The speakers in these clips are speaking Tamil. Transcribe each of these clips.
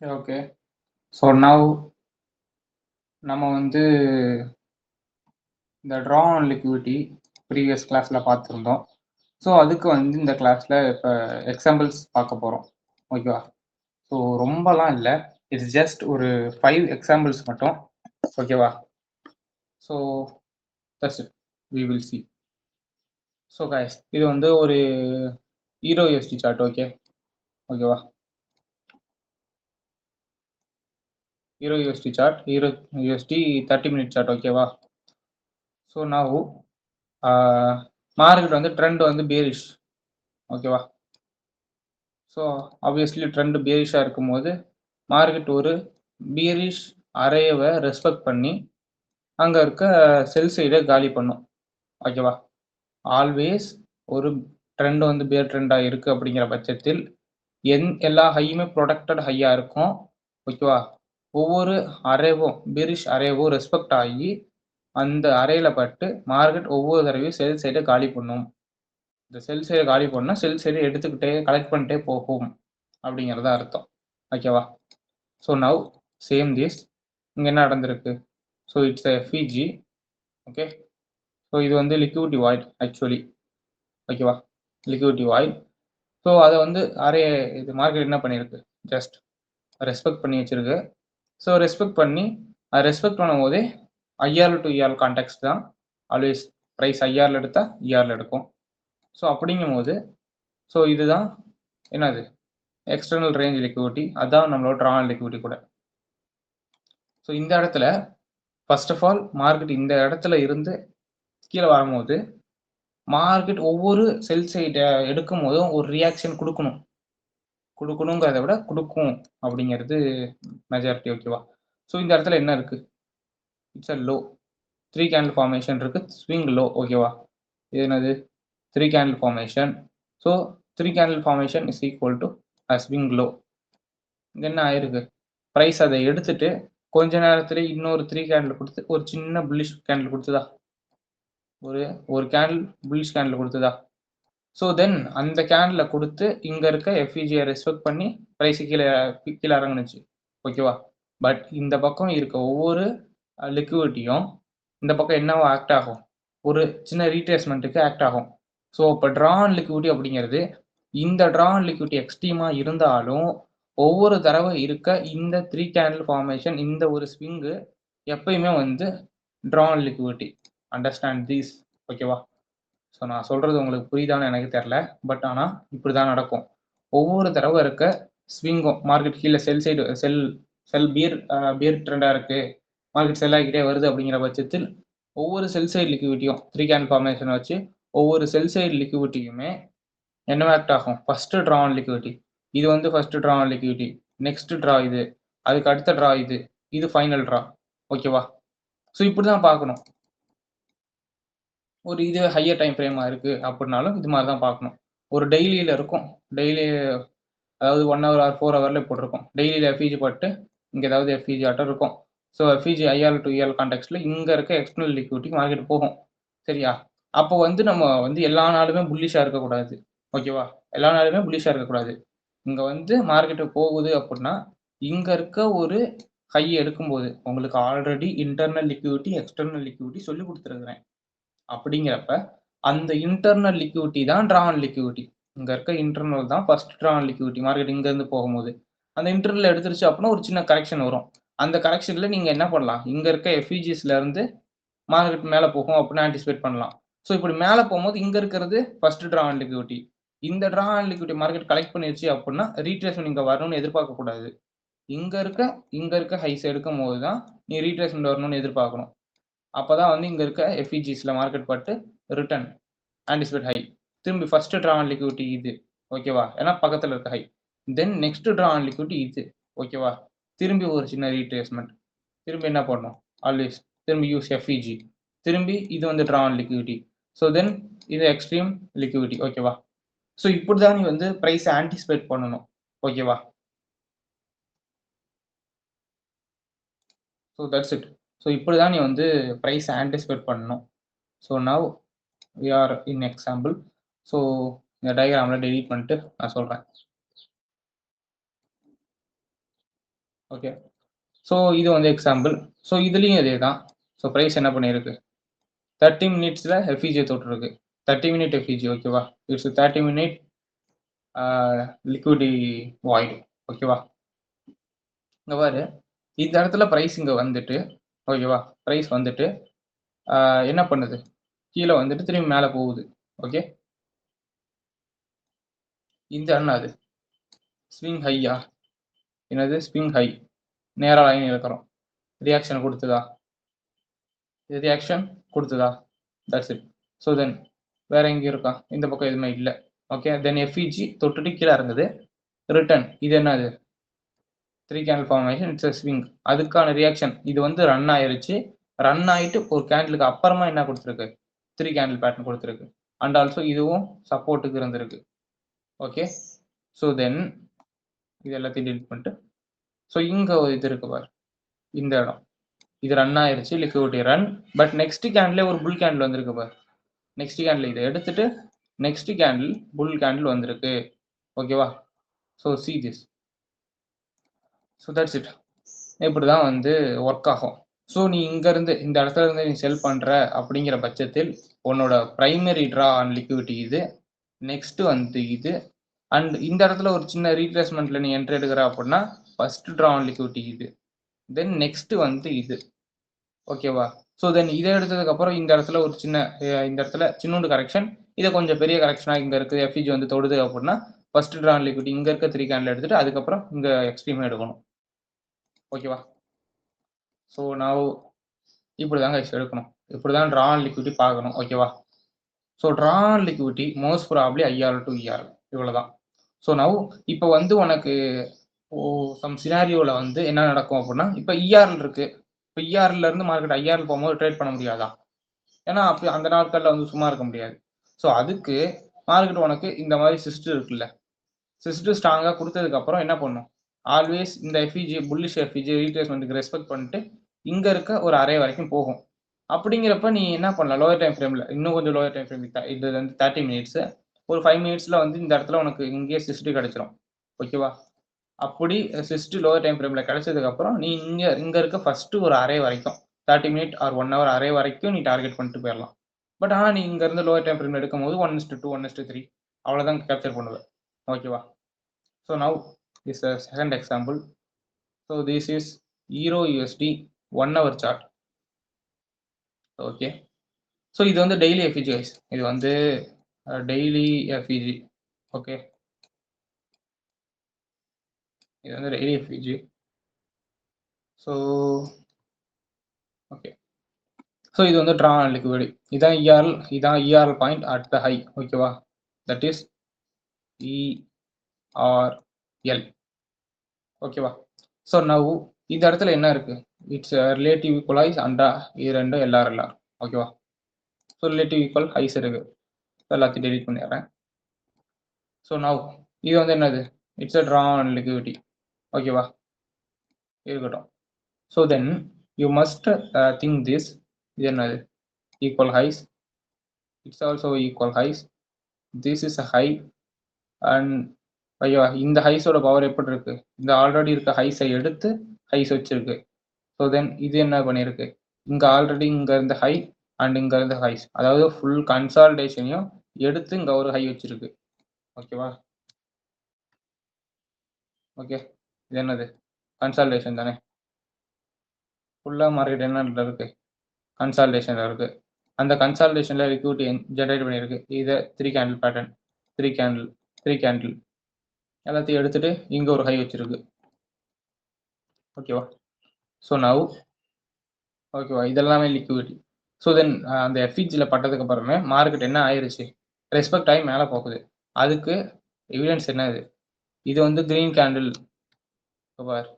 ஓகே. ஸோ நவ் நம்ம வந்து இந்த ட்ரா ஆன் லிக்விடிட்டி ப்ரீவியஸ் கிளாஸில் பார்த்துருந்தோம். ஸோ அதுக்கு வந்து இந்த கிளாஸில் இப்போ எக்ஸாம்பிள்ஸ் பார்க்க போகிறோம். ஓகேவா? ஸோ ரொம்பலாம் இல்லை, இட்ஸ் ஜஸ்ட் ஒரு 5 எக்ஸாம்பிள்ஸ் மட்டும். ஓகேவா? So that's it, we will see. So guys, இது வந்து ஒரு ஹீரோ யூஎஸ்டி சார்ட். ஓகேவா? Euro USD chart, euro USD 30 minute chart. ஓகேவா? ஸோ நவ் மார்க்கெட் வந்து ட்ரெண்ட் வந்து பேரிஷ். ஓகேவா? ஸோ ஆப்வியஸ்லி ட்ரெண்ட் பேரிஷாக இருக்கும்போது மார்க்கெட் ஒரு பேரிஷ் அரேவை ரெஸ்பெக்ட் பண்ணி அங்கே இருக்க செல் சைடை காலி பண்ணும். ஓகேவா? ஆல்வேஸ் ஒரு ட்ரெண்ட் வந்து பேர் ட்ரெண்டாக இருக்குது அப்படிங்கிற பட்சத்தில் எல்லா ஹையுமே ப்ரொடக்டட் ஹையாக இருக்கும். ஓகேவா? ஒவ்வொரு அரேவும் பேரிஷ் அரேவும் ரெஸ்பெக்ட் ஆகி அந்த அறையில் பட்டு மார்க்கெட் ஒவ்வொரு தடவையும் செல் சைடை காலி பண்ணும். இந்த செல் சைடை காலி பண்ணால் செல் சைடை எடுத்துக்கிட்டே கலெக்ட் பண்ணிட்டே போகும் அப்படிங்கிறத அர்த்தம். ஓகேவா? ஸோ நவ் சேம் திஸ் இங்கே என்ன நடந்திருக்கு? So it's FEG. Okay. So இது வந்து லிக்விடிட்டி வாய்ட் ஆக்சுவலி. ஓகேவா? Liquidity void. ஸோ அதை வந்து இது மார்க்கெட் என்ன பண்ணியிருக்கு? ஜஸ்ட் ரெஸ்பெக்ட் பண்ணி வச்சிருக்கு. ஸோ ரெஸ்பெக்ட் பண்ணி அதை ரெஸ்பெக்ட் பண்ணும் போதே ஐஆர் டு இஆர் கான்டெக்ட் தான் ஆல்வேஸ் ப்ரைஸ் ஐஆரில் எடுத்தால் இஆரில் எடுக்கும். ஸோ அப்படிங்கும் போது ஸோ இதுதான் என்னது எக்ஸ்டர்னல் ரேஞ்ச் லிக்விடிட்டி, அதான் நம்மளோட ட்ரா ஆன் லிக்விடிட்டி கூட. ஸோ இந்த இடத்துல ஃபர்ஸ்ட் ஆஃப் ஆல் மார்க்கெட் இந்த இடத்துல இருந்து கீழே வரும்போது மார்க்கெட் ஒவ்வொரு செல் சைடை எடுக்கும் போதும் ஒரு ரியாக்ஷன் கொடுக்கணுங்கிறத விட கொடுக்கும் அப்படிங்கிறது மெஜாரிட்டி. ஓகேவா? ஸோ இந்த இடத்துல என்ன இருக்கு? It's a low, 3 candle formation இருக்கு, ஸ்விங் லோ. ஓகேவா? இது என்னது? 3 candle formation. So 3 candle formation is equal to swing low. இங்க என்ன ஆயிருக்கு? ப்ரைஸ் அதை எடுத்துட்டு கொஞ்ச நேரத்துல இன்னொரு 3 கேண்டில் கொடுத்து ஒரு சின்ன புல்லிஷ் கேண்டில் கொடுத்ததா? ஒரு கேண்டில் புல்லிஷ் கேண்டில் கொடுத்ததா? ஸோ தென் அந்த கேண்டில் கொடுத்து இங்க இருக்க எஃப்இஜியை ரெஸ்பெக்ட் பண்ணி ப்ரைஸ் கீழே இறங்குனுச்சு. ஓகேவா? பட் இந்த பக்கம் இருக்க ஒவ்வொரு லிக்விடிட்டியும் இந்த பக்கம் என்னவோ ஆக்ட் ஆகும்? ஒரு சின்ன ரீட்ரேஸ்மெண்ட்டுக்கு ஆக்ட் ஆகும். ஸோ இப்போ ட்ரா ஆன் லிக்விடிட்டி அப்படிங்கிறது இந்த ட்ரா ஆன் லிக்விடிட்டி எக்ஸ்ட்ரீமாக இருந்தாலும் ஒவ்வொரு தடவை இருக்க இந்த 3 கேண்டில் ஃபார்மேஷன், இந்த ஒரு ஸ்விங்கு எப்பயுமே வந்து draw on liquidity. Understand these. ஓகேவா? ஸோ நான் சொல்கிறது உங்களுக்கு புரியுதான்னு எனக்கு தெரில, பட் ஆனால் இப்படி தான் நடக்கும். ஒவ்வொரு தடவை இருக்க ஸ்விங்கும் மார்க்கெட் கீழே செல் பியர் ட்ரெண்டாக இருக்குது, மார்க்கெட் செல் ஆகிக்கிட்டே வருது அப்படிங்கிற பட்சத்தில் ஒவ்வொரு செல் சைடு லிக்விடிட்டியும் 3 கேண்டில் ஃபார்மேஷன் வச்சு ஒவ்வொரு செல் சைடு லிக்விடிட்டியுமே என்ன ஆக்ட் ஆகும்? First draw on liquidity. இது வந்து first draw on liquidity, next draw இது, அதுக்கு அடுத்த ட்ரா இது ஃபைனல் ட்ரா. ஓகேவா? ஸோ இப்படி தான் பார்க்கணும். ஒரு இது ஹையர் டைம் ஃப்ரேமாக இருக்குது அப்படின்னாலும் இது மாதிரி தான் பார்க்கணும். ஒரு டெய்லியில் இருக்கும், டெய்லி அதாவது 1 ஹவர் ஆர் 4 ஹவரில் போட்டிருக்கும். டெய்லியில் எஃப்இஜி பட்டு இங்கே ஏதாவது எஃப்இஜி ஆட்டம் இருக்கும். So FVG IR to ER கான்டெக்ட்ல இங்கே இருக்க எக்ஸ்டர்னல் லிக்விடிட்டி மார்க்கெட் போகும். சரியா? அப்போ வந்து நம்ம வந்து எல்லா நாளுமே புல்லிஷாக இருக்கக்கூடாது. ஓகேவா? எல்லா நாளுமே புல்லிஷாக இருக்கக்கூடாது. இங்கே வந்து மார்க்கெட்டு போகுது அப்படின்னா இங்கே இருக்க ஒரு ஹை எடுக்கும்போது உங்களுக்கு already internal liquidity external liquidity சொல்லி கொடுத்துருக்குறேன். அப்படிங்கிறப்ப அந்த இன்டர்னல் லிக்விடிட்டி தான் ட்ரா ஆன் லிக்விடிட்டி. இங்கே இருக்க இன்டர்னல் தான் first draw on liquidity. Market இங்கேருந்து போகும்போது அந்த இன்டர்னல் எடுத்துருச்சு அப்படின்னா ஒரு சின்ன கரெக்ஷன் வரும். அந்த கரெக்ஷனில் நீங்கள் என்ன பண்ணலாம்? இங்கே இருக்க எஃப்இஜிஸ்லேருந்து மார்க்கெட் மேலே போகும் அப்படின்னு ஆன்டிசிபேட் பண்ணலாம். ஸோ இப்படி மேலே போகும்போது இங்கே இருக்கிறது ஃபர்ஸ்ட் ட்ரா ஆன் லிக்விடிட்டி. இந்த draw on liquidity market collect பண்ணிருச்சு அப்படின்னா ரீட்ரேஸ்மெண்ட் இங்கே வரணும்னு எதிர்பார்க்கக்கூடாது. இங்கே இருக்க ஹைஸ் எடுக்கும் போது தான் நீ ரீட்ரேஸ்மெண்ட் வரணும்னு எதிர்பார்க்கணும். அப்போ தான் வந்து இங்கே இருக்க எஃப்இஜிஸில் மார்க்கெட் பட்டு ரிட்டர்ன் ஆன்டிசிபேட் ஹை. திரும்பி ஃபர்ஸ்ட் ட்ரா ஆன் லிக்விடிட்டி இது. ஓகேவா? ஏன்னா பக்கத்தில் இருக்க high. Then next draw on liquidity இது. ஓகேவா? திரும்பி ஒரு சின்ன ரீட்ரேஸ்மெண்ட். திரும்பி என்ன பண்ணணும்? ஆல்வேஸ் திரும்பி யூஸ் எஃப்இஜி. திரும்பி இது வந்து ட்ரா ஆன் லிக்விடிட்டி. ஸோ தென் இது எக்ஸ்ட்ரீம் லிக்விடிட்டி. ஓகேவா? ஸோ இப்படி தான் நீ வந்து ப்ரைஸை ஆன்டிசிபேட் பண்ணணும். ஓகேவா? So that's it. ஸோ இப்படி தான் நீ வந்து ப்ரைஸை ஆன்டிசிபேட் பண்ணணும். So now we are in example. So இந்த டயக்ராமில் டெலீட் பண்ணிட்டு நான் சொல்கிறேன். ஓகே. ஸோ இது வந்து எக்ஸாம்பிள். ஸோ இதுலயும் இதே தான். ஸோ பிரைஸ் என்ன பண்ணியிருக்கு? 30 மினிட்ஸ்ல எஃப்இஜியை தொட்டிருக்கு. 30 மினிட் எஃப்இஜி ஓகேவா? இட்ஸ் 30 மினிட் லிக்விடி வாய்டு ஓகேவா? இங்க பாரு, இந்த இடத்துல பிரைஸ் இங்க வந்துட்டு ஓகேவா? பிரைஸ் வந்துட்டு என்ன பண்ணுது? கீழே வந்துட்டு திரும்பி மேலே போகுது. ஓகே. இந்த என்ன அது? ஸ்விங் ஹையா? என்னது ஸ்விங் ஹை? நேரா லைன் இழுக்கிறோம். ரியாக்ஷன் கொடுத்ததா? ரியாக்ஷன் கொடுத்ததா? That's it. ஸோ தென் வேற எங்க இருக்கா? இந்த பக்கம் எதுவுமே இல்லை. ஓகே. தென் எஃப்இஜி தொட்டுட்டு கீழே இறங்குது. ரிட்டர்ன் இது என்னது? 3 கேண்டில் ஃபார்மேஷன் இட்ஸ் ஸ்விங். அதுக்கான ரியாக்ஷன் இது வந்து ரன் ஆயிருச்சு. ரன் ஆயிட்டு ஒரு கேண்டிலுக்கு அப்புறமா என்ன கொடுத்துருக்கு? 3 கேண்டில் பேட்டர்ன் கொடுத்துருக்கு. அண்ட் ஆல்சோ இதுவும் சப்போர்ட்டுக்கு இருந்திருக்கு. ஓகே. ஸோ தென் இது எல்லாத்தையும் டெலிட் பண்ணிட்டு ஸோ இங்க ஒரு இது இருக்கு பாரு, இந்த இடம் இது ரன் ஆயிருச்சு, liquidity run. But next candle ஒரு புல் கேண்டில் வந்திருக்கு பாரு. நெக்ஸ்ட் கேண்டில் இதை எடுத்துட்டு நெக்ஸ்ட் கேண்டில் புல் கேண்டில் வந்திருக்கு. ஓகேவா? So see this. So that's it. இப்படி தான் வந்து ஒர்க் ஆகும். ஸோ நீ இங்கேருந்து இந்த இடத்துல இருந்து நீ செல் பண்ணுற அப்படிங்கிற பட்சத்தில் உன்னோட ப்ரைமரி ட்ரா ஆன் லிக்விடிட்டி இது. நெக்ஸ்ட் வந்து இது. அண்ட் இந்த இடத்துல ஒரு சின்ன ரீப்ளேஸ்மெண்ட்ல நீ என்ட்ரி எடுக்கிற அப்படின்னா ஃபர்ஸ்ட் ட்ரா ஆன் லிக்விடிட்டி இது. தென் நெக்ஸ்ட் வந்து இது. ஓகேவா? ஸோ தென் இதை எடுத்ததுக்கப்புறம் இந்த இடத்துல ஒரு சின்ன இந்த இடத்துல சின்னோண்டு கரெக்ஷன், இதை கொஞ்சம் பெரிய கரெக்ஷனாக இங்கே இருக்குது எஃப்இஜி வந்து தொடுது அப்படின்னா ஃபர்ஸ்ட் ட்ரா ஆன் லிக்விடிட்டி இங்கே இருக்க 3 கேண்டில் எடுத்துட்டு அதுக்கப்புறம் இங்கே எக்ஸ்ட்ரீமாக எடுக்கணும். ஓகேவா? ஸோ நான் இப்படி தாங்க எடுக்கணும். இப்படி தான் ட்ரா ஆன் லிக்விடிட்டி பார்க்கணும். ஓகேவா? So draw on liquidity most probably IR to ER இவ்வளோ தான். ஸோ நவ் இப்போ வந்து உனக்கு சம் சினாரியோவில் வந்து என்ன நடக்கும் அப்படின்னா இப்போ இஆர்எல் இருக்கு. இப்போ இஆர்எல்ல இருந்து மார்க்கெட் ஐஆர்எல் போகும்போது ட்ரேட் பண்ண முடியாதா? ஏன்னா அப்படி அந்த நாட்களில் வந்து சும்மா இருக்க முடியாது. ஸோ அதுக்கு மார்க்கெட் உனக்கு இந்த மாதிரி சிஸ்டம் இருக்குல்ல, சிஸ்டம் ஸ்ட்ராங்காக கொடுத்ததுக்கு அப்புறம் என்ன பண்ணும்? ஆல்வேஸ் இந்த எஃப்இஜி புல்லிஷ் எஃப்இஜி ரீட்ரேஸ்மெண்ட்டுக்கு ரெஸ்பெக்ட் பண்ணிட்டு இங்க இருக்க ஒரு அரை வரைக்கும் போகும். அப்படிங்கிறப்ப நீ என்ன பண்ணலாம்? லோயர் டைம் ஃப்ரேம்ல இன்னும் கொஞ்சம் லோயர் டைம் ஃப்ரேம் இது வந்து 30 மினிட்ஸ் ஒரு 5 மினிட்ஸ்ல வந்து இந்த இடத்துல உனக்கு இங்கேயே சிஸ்ட் கிடைச்சிரும். ஓகேவா? அப்படி சிஸ்ட் லோயர் டைம் ஃப்ரேம்ல கிடைச்சதுக்கு அப்புறம் நீ இங்க இருக்க ஃபர்ஸ்ட் ஒரு அரை வரைக்கும் 30 மினிட் ஆர் 1 ஹவர் அரை வரைக்கும் நீ டார்கெட் பண்ணிட்டு போயிடலாம். பட் ஆனால் நீ இங்க இருந்து லோயர் டைம் ஃப்ரேம்ல எடுக்கும் போது 1:2 1:3 அவ்வளோதான் கேப்சர் பண்ணுவேன். ஓகேவா? So now is a second example. So this is Euro USD 1 hour chart. Okay. So இது வந்து டெய்லி எஃப்இஜி கைஸ். இது வந்து டெய்லி எஃப்இஜி. ஓகே. இது வந்து daily FVG. So okay. So இது வந்து ட்ரா ஆன் லிக்விடி. இதான் இஆர்எல், இதான் ERL point at the high. ஓகேவா? That is ERL. ஓகேவா? ஸோ நவ் இந்த இடத்துல என்ன இருக்கு? இட்ஸ் ரிலேட்டிவ் ஈக்குவலைஸ் அண்டா இது ரெண்டும் எல்ஆர்எல்ஆர். ஓகேவா? ஸோ ரிலேட்டிவ் ஈக்குவல் ஹைஸ் இருக்கு. எல்லாத்தையும் டெலிட் பண்ணிடுறேன். ஸோ நவ் இது வந்து என்னது? It's a draw on liquidity. ஓகேவா? இருக்கட்டும். So then you must think this. இது என்னது? Equal highs. It's also equal highs. This is a high. And ஐயோ இந்த ஹைஸோட பவர் எப்படி இருக்கு? இந்த ஆல்ரெடி இருக்க ஹைஸை எடுத்து ஹைஸ் வச்சிருக்கு. ஸோ தென் இது என்ன பண்ணியிருக்கு? இங்கே ஆல்ரெடி இங்கே இருந்த ஹை அண்ட் இங்கே இருந்த ஹைஸ், அதாவது ஃபுல் கன்சால்டேஷனையும் எடுத்து இங்கே ஒரு ஹை வச்சிருக்கு. ஓகேவா? ஓகே. இது என்னது? கன்சால்டேஷன் தானே. ஃபுல்லாக மார்க்கெட் என்ன இருக்கு? கன்சால்டேஷனில் இருக்கு. அந்த கன்சால்டேஷனில் லிக்விடிட்டி ஜென்ரேட் பண்ணியிருக்கு. இதை 3 கேண்டில் பேட்டர்ன், 3 கேண்டில், 3 கேண்டில் எல்லாத்தையும் எடுத்துட்டு இங்கே ஒரு ஹை வச்சிருக்கு. ஓகேவா? ஸோ நவ் ஓகேவா, இதெல்லாமே லிக்விடிட்டி. ஸோ தென் அந்த எஃப்இஜியில் பட்டதுக்கு அப்புறமே மார்க்கெட் என்ன ஆயிருச்சு? ரெஸ்பெக்ட் ஆகி மேலே போகுது. அதுக்கு எவிடன்ஸ் என்னது? இது வந்து கிரீன் கேண்டில். பார்,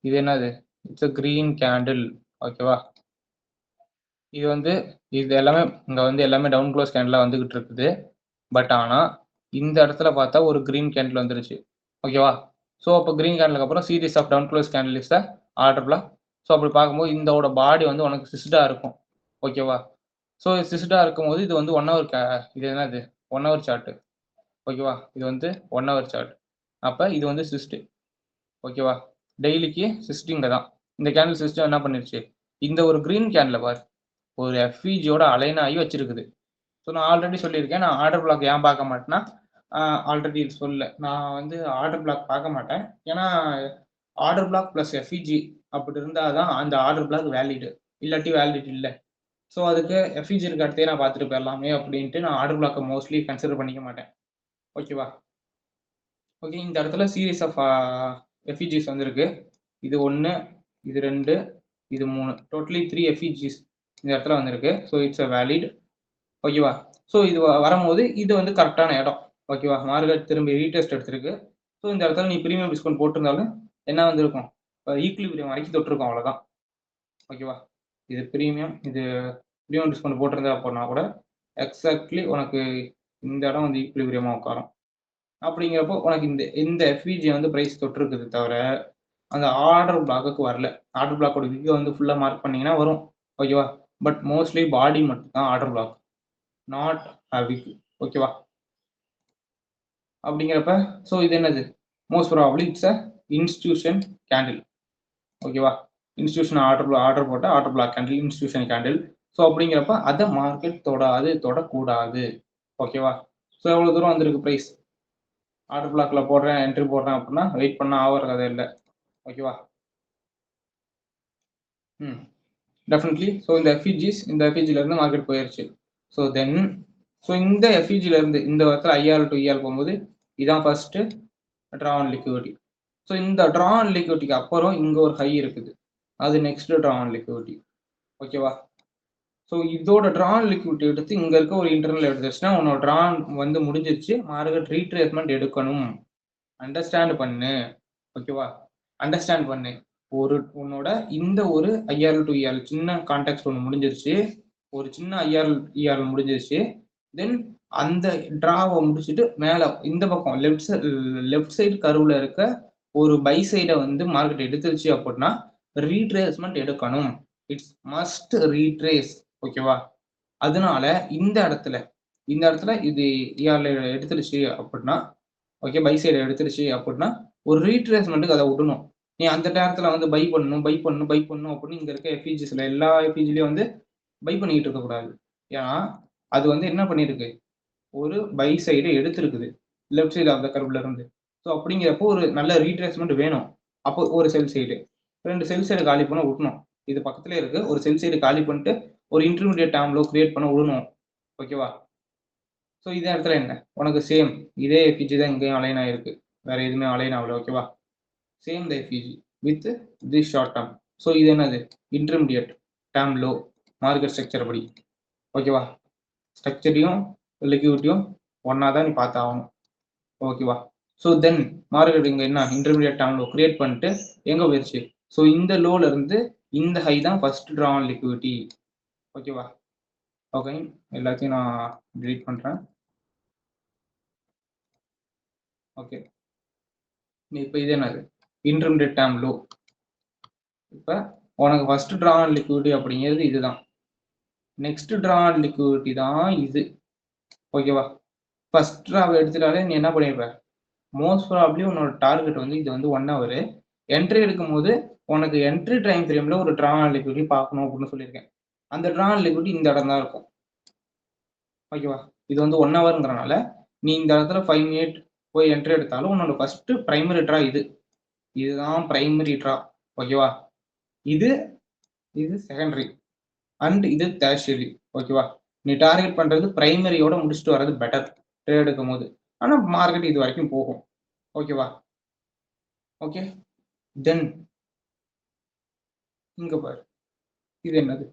இது என்னது? It's a green candle. ஓகேவா? இது வந்து இது எல்லாமே இங்கே வந்து எல்லாமே டவுன் க்ளோஸ் கேண்டிலாக வந்துகிட்டு இருக்குது. பட் ஆனால் இந்த இடத்துல பார்த்தா ஒரு கிரீன் கேண்டில் வந்துருச்சு. ஓகேவா? ஸோ அப்போ கிரீன் கேண்டிலுக்கு அப்புறம் series of down close candle is the order block. So அப்படி பார்க்கும்போது இதோட பாடி வந்து உனக்கு சிஸ்டாக இருக்கும். ஓகேவா? ஸோ சிஸ்டாக இருக்கும்போது இது வந்து 1 ஹவர் இது என்னது? 1 ஹவர் சார்ட்டு. ஓகேவா? இது வந்து 1 ஹவர் சார்ட். அப்போ இது வந்து சிஸ்ட். ஓகேவா? டெய்லிக்கு சிஸ்டிங்க தான். இந்த கேண்டில் சிஸ்டம் என்ன பண்ணிருச்சு, இந்த ஒரு கிரீன் கேண்டில் பார் ஒரு எஃப்இஜியோட அலைன் ஆகி வச்சிருக்குது. ஸோ நான் ஆல்ரெடி சொல்லியிருக்கேன், நான் ஆர்டர் பிளாக் ஏன் பார்க்க மாட்டேன்னா, ஆல்ரெடி சொல்ல நான் வந்து ஆர்டர் பிளாக் பார்க்க மாட்டேன். ஏன்னா ஆர்டர் பிளாக் ப்ளஸ் எஃப்இஜி அப்படி இருந்தால் தான் அந்த ஆர்டர் பிளாக் வேலிடு, இல்லாட்டி வேலிட் இல்லை. ஸோ அதுக்கு எஃப்இஜி இருக்க இடத்தையே நான் பார்த்துட்டு போயிடலாமே அப்படின்ட்டு நான் ஆர்டர் பிளாக்கை மோஸ்ட்லி கன்சிடர் பண்ணிக்க மாட்டேன். ஓகேவா? ஓகே, இந்த இடத்துல சீரீஸ் ஆஃப் எஃப்இஜிஸ் வந்திருக்கு. இது 1, இது 2, இது 3, டோட்டலி 3 எஃப்இஜிஸ் இந்த இடத்துல வந்திருக்கு. So it's a valid. ஓகேவா? ஸோ இது வரும்போது இது வந்து கரெக்டான இடம். ஓகேவா? மார்க்கெட் திரும்பி ரீடெஸ்ட் எடுத்திருக்கு. ஸோ இந்த இடத்துல நீ ப்ரீமியம் டிஸ்கவுண்ட் போட்டிருந்தாலும் என்ன வந்திருக்கும், ஈக்குலிபிரியம் வரைக்கும் தொட்டிருக்கும், அவ்வளோதான். ஓகேவா? இது ப்ரீமியம் டிஸ்கவுண்ட் போட்டிருந்தா அப்படின்னா கூட எக்ஸாக்ட்லி உனக்கு இந்த இடம் வந்து ஈக்குலிபிரியமாக உட்காரும். அப்படிங்கிறப்போ உனக்கு இந்த எஃப்இஜி வந்து ப்ரைஸ் தொட்டிருக்குது தவிர அந்த ஆர்டர் பிளாக்குக்கு வரல. ஆர்டர் பிளாக்கோட விக்கை வந்து ஃபுல்லாக மார்க் பண்ணிங்கன்னா வரும். ஓகேவா? பட் மோஸ்ட்லி பாடி மட்டும் தான் ஆர்டர் பிளாக், நாட் அ விக். ஓகேவா? அப்படிங்கிறப்ப ஸோ இது என்னது, most probably it's a institution candle. ஓகேவா? இன்ஸ்டியூஷன் ஆர்டர் போட்ட order black candle, institution candle. So அப்படிங்கிறப்ப அதை மார்க்கெட் தொடக்கூடாது. ஓகேவா? ஸோ எவ்வளோ தூரம் வந்திருக்கு ப்ரைஸ், ஆர்டர் பிளாக்ல போடுறேன் என்ட்ரி போடுறேன் அப்படின்னா வெயிட் பண்ண ஆகிற கதை இல்லை. ஓகேவா? டெஃபினெட்லி. ஸோ இந்த எஃப்இஜிலேருந்து மார்க்கெட் போயிடுச்சு. ஸோ தென் இந்த எஃப்இஜிலேருந்து இந்த இடத்துல ஐஆர் டு இஆர் போகும்போது இதான் first draw on liquidity. So இந்த ட்ரா ஆன் லிக்விடிட்டிக்கு அப்புறம் இங்கே ஒரு ஹை இருக்குது, அது நெக்ஸ்ட் ட்ரா ஆன் லிக்விடிட்டி. ஓகேவா? ஸோ இதோட ட்ரா ஆன் லிக்விடிட்டி எடுத்து இங்கே இருக்க ஒரு இன்டர்னல் எடுத்துச்சுன்னா உன்னோட ட்ரா வந்து முடிஞ்சிருச்சு, மார்க்கெட் ரீட்ரேஸ்மெண்ட் எடுக்கணும். அண்டர்ஸ்டாண்ட் பண்ணு. ஓகேவா? அண்டர்ஸ்டாண்ட் பண்ணு. உன்னோட இந்த ஒரு ஐஆர்எல் டு இஆர்எல் சின்ன கான்டாக்ட் ஒன்று முடிஞ்சிருச்சு, ஒரு சின்ன ஐஆர்எல் முடிஞ்சிருச்சு. தென் அந்த டிராவை முடிச்சுட்டு மேலே இந்த பக்கம் லெஃப்ட் சைடு கருவில் இருக்க ஒரு பை சைடை வந்து மார்க்கெட் எடுத்துருச்சு அப்படின்னா ரீட்ரேஸ்மெண்ட் எடுக்கணும். It's must retrace. ஓகேவா? அதனால இந்த இடத்துல இது இஆர்எல் எடுத்துருச்சு அப்படின்னா, ஓகே, பை சைடு எடுத்துருச்சு அப்படின்னா ஒரு ரீட்ரேஸ்மெண்ட்டுக்கு அதை விடணும். நீ அந்த நேரத்தில் வந்து பை பண்ணணும் அப்படின்னு இங்கே இருக்க எஃப்இஜிஸில் எல்லா எஃப்இஜிலையும் வந்து பை பண்ணிக்கிட்டு இருக்கக்கூடாது. ஏன்னா அது வந்து என்ன பண்ணியிருக்கு, ஒரு பை சைடு எடுத்துருக்குது லெஃப்ட் சைடு ஆஃப் த கர்வ்ல இருந்து. ஸோ அப்படிங்கிறப்போ ஒரு நல்ல ரீட்ரேஸ்மெண்ட் வேணும். அப்போ ஒரு செல் சைடு 2 செல் சைடு காலி பண்ண விடணும். இது பக்கத்துலேயே இருக்கு, ஒரு செல் சைடு காலி பண்ணிட்டு ஒரு இன்டர்மீடியட் டேர்ம்ல கிரியேட் பண்ண விடணும். ஓகேவா? ஸோ இதே இடத்துல என்ன, உனக்கு சேம் இதே எஃப்இஜி தான் இங்கேயும் அலைன் ஆயிருக்கு, வேற எதுவுமே அலைன் ஆகல. ஓகேவா? Same the FEG with this short term. So இது என்னது, intermediate term low market structure படி. ஓகேவா? ஸ்ட்ரக்சரையும் லிக்விடிட்டியும் ஒன்னா தான் நீ பார்த்தாகணும். ஓகேவா? ஸோ தென் மார்க்கெட் இங்கே என்ன இன்டர்மீடியட் டேர்ம் லோ கிரியேட் பண்ணிட்டு எங்கே போயிடுச்சு, ஸோ இந்த லோல இருந்து இந்த ஹை தான் ஃபர்ஸ்ட் ட்ரா ஆன் லிக்விடிட்டி. ஓகேவா? ஓகே, எல்லாத்தையும் நான் டிலீட் பண்ணுறேன். ஓகே, இப்போ இது என்னது, இன்டர்மீடியட் டேர்ம் லோ. இப்போ உனக்கு ஃபர்ஸ்ட் ட்ரா ஆன் லிக்விடிட்டி அப்படிங்கிறது இதுதான், நெக்ஸ்ட் ட்ரா ஆன் லிக்விடிட்டி தான் இது. ஓகேவா? ஃபர்ஸ்ட் ட்ராவை எடுத்துட்டாலே நீ என்ன பண்ணிருப்ப, மோஸ்ட் ப்ராபப்லி உன்னோட டார்கெட் வந்து இது வந்து 1 ஹவர். என்ட்ரி எடுக்கும் போது உனக்கு என்ட்ரி டைம் ஃப்ரேம்ல ஒரு ட்ரா ஆன் லிக்விடிட்டி பார்க்கணும் அப்படின்னு சொல்லியிருக்கேன். அந்த ட்ரா ஆன் லிக்விடிட்டி இந்த இடம் தான் இருக்கும். ஓகேவா? இது வந்து 1 ஹவர்ங்கிறனால நீ இந்த இடத்துல 5 மினிட் போய் என்ட்ரி எடுத்தாலும் உன்னோட ஃபர்ஸ்ட் பிரைமரி ட்ரா இதுதான் பிரைமரி ட்ரா. ஓகேவா? இது செகண்டரி அண்ட் இது டெர்ஷியரி. ஓகேவா? நீ டார்கெட் பண்றது பிரைமரியோட முடிச்சுட்டு வர்றது பெட்டர் ட்ரேட் எடுக்கும் போது. ஆனால் மார்க்கெட் இது வரைக்கும் போகும். ஓகேவா? ஓகே, தென் இங்க பாரு, இது என்னது,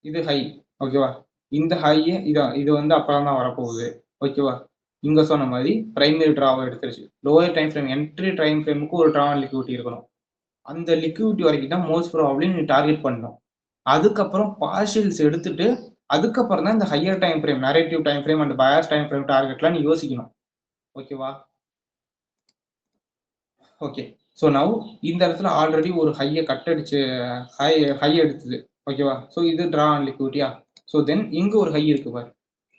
இது ஹை. ஓகேவா? இந்த ஹையை இது வந்து அப்புறம் தான் வரப்போகுது. ஓகேவா? இங்க சொன்ன மாதிரி பிரைமரி ட்ராவை எடுத்துருச்சு. Lower time frame entry time ஃப்ரேமுக்கு ஒரு ட்ரா லிக்விடிட்டி இருக்கணும். அந்த லிக்விடிட்டி வரைக்கும் தான் மோஸ்ட் ப்ராபப்லி நீ டார்கெட் பண்ணணும். அதுக்கப்புறம் பார்ஷியல்ஸ் எடுத்துட்டு அதுக்கப்புறம் தான் இந்த higher time frame, narrative time frame and bias time frame டார்கெட்லாம் நீ யோசிக்கணும். ஓகேவா? ஓகே, ஸோ நவ் இந்த இடத்துல ஆல்ரெடி ஒரு ஹையை கட் அடிச்சு ஹை எடுத்தது. ஓகேவா? ஸோ இது ட்ரா ஆன் லிக்விடிட்டியா? ஸோ தென் இங்கே ஒரு ஹை இருக்கு பாரு,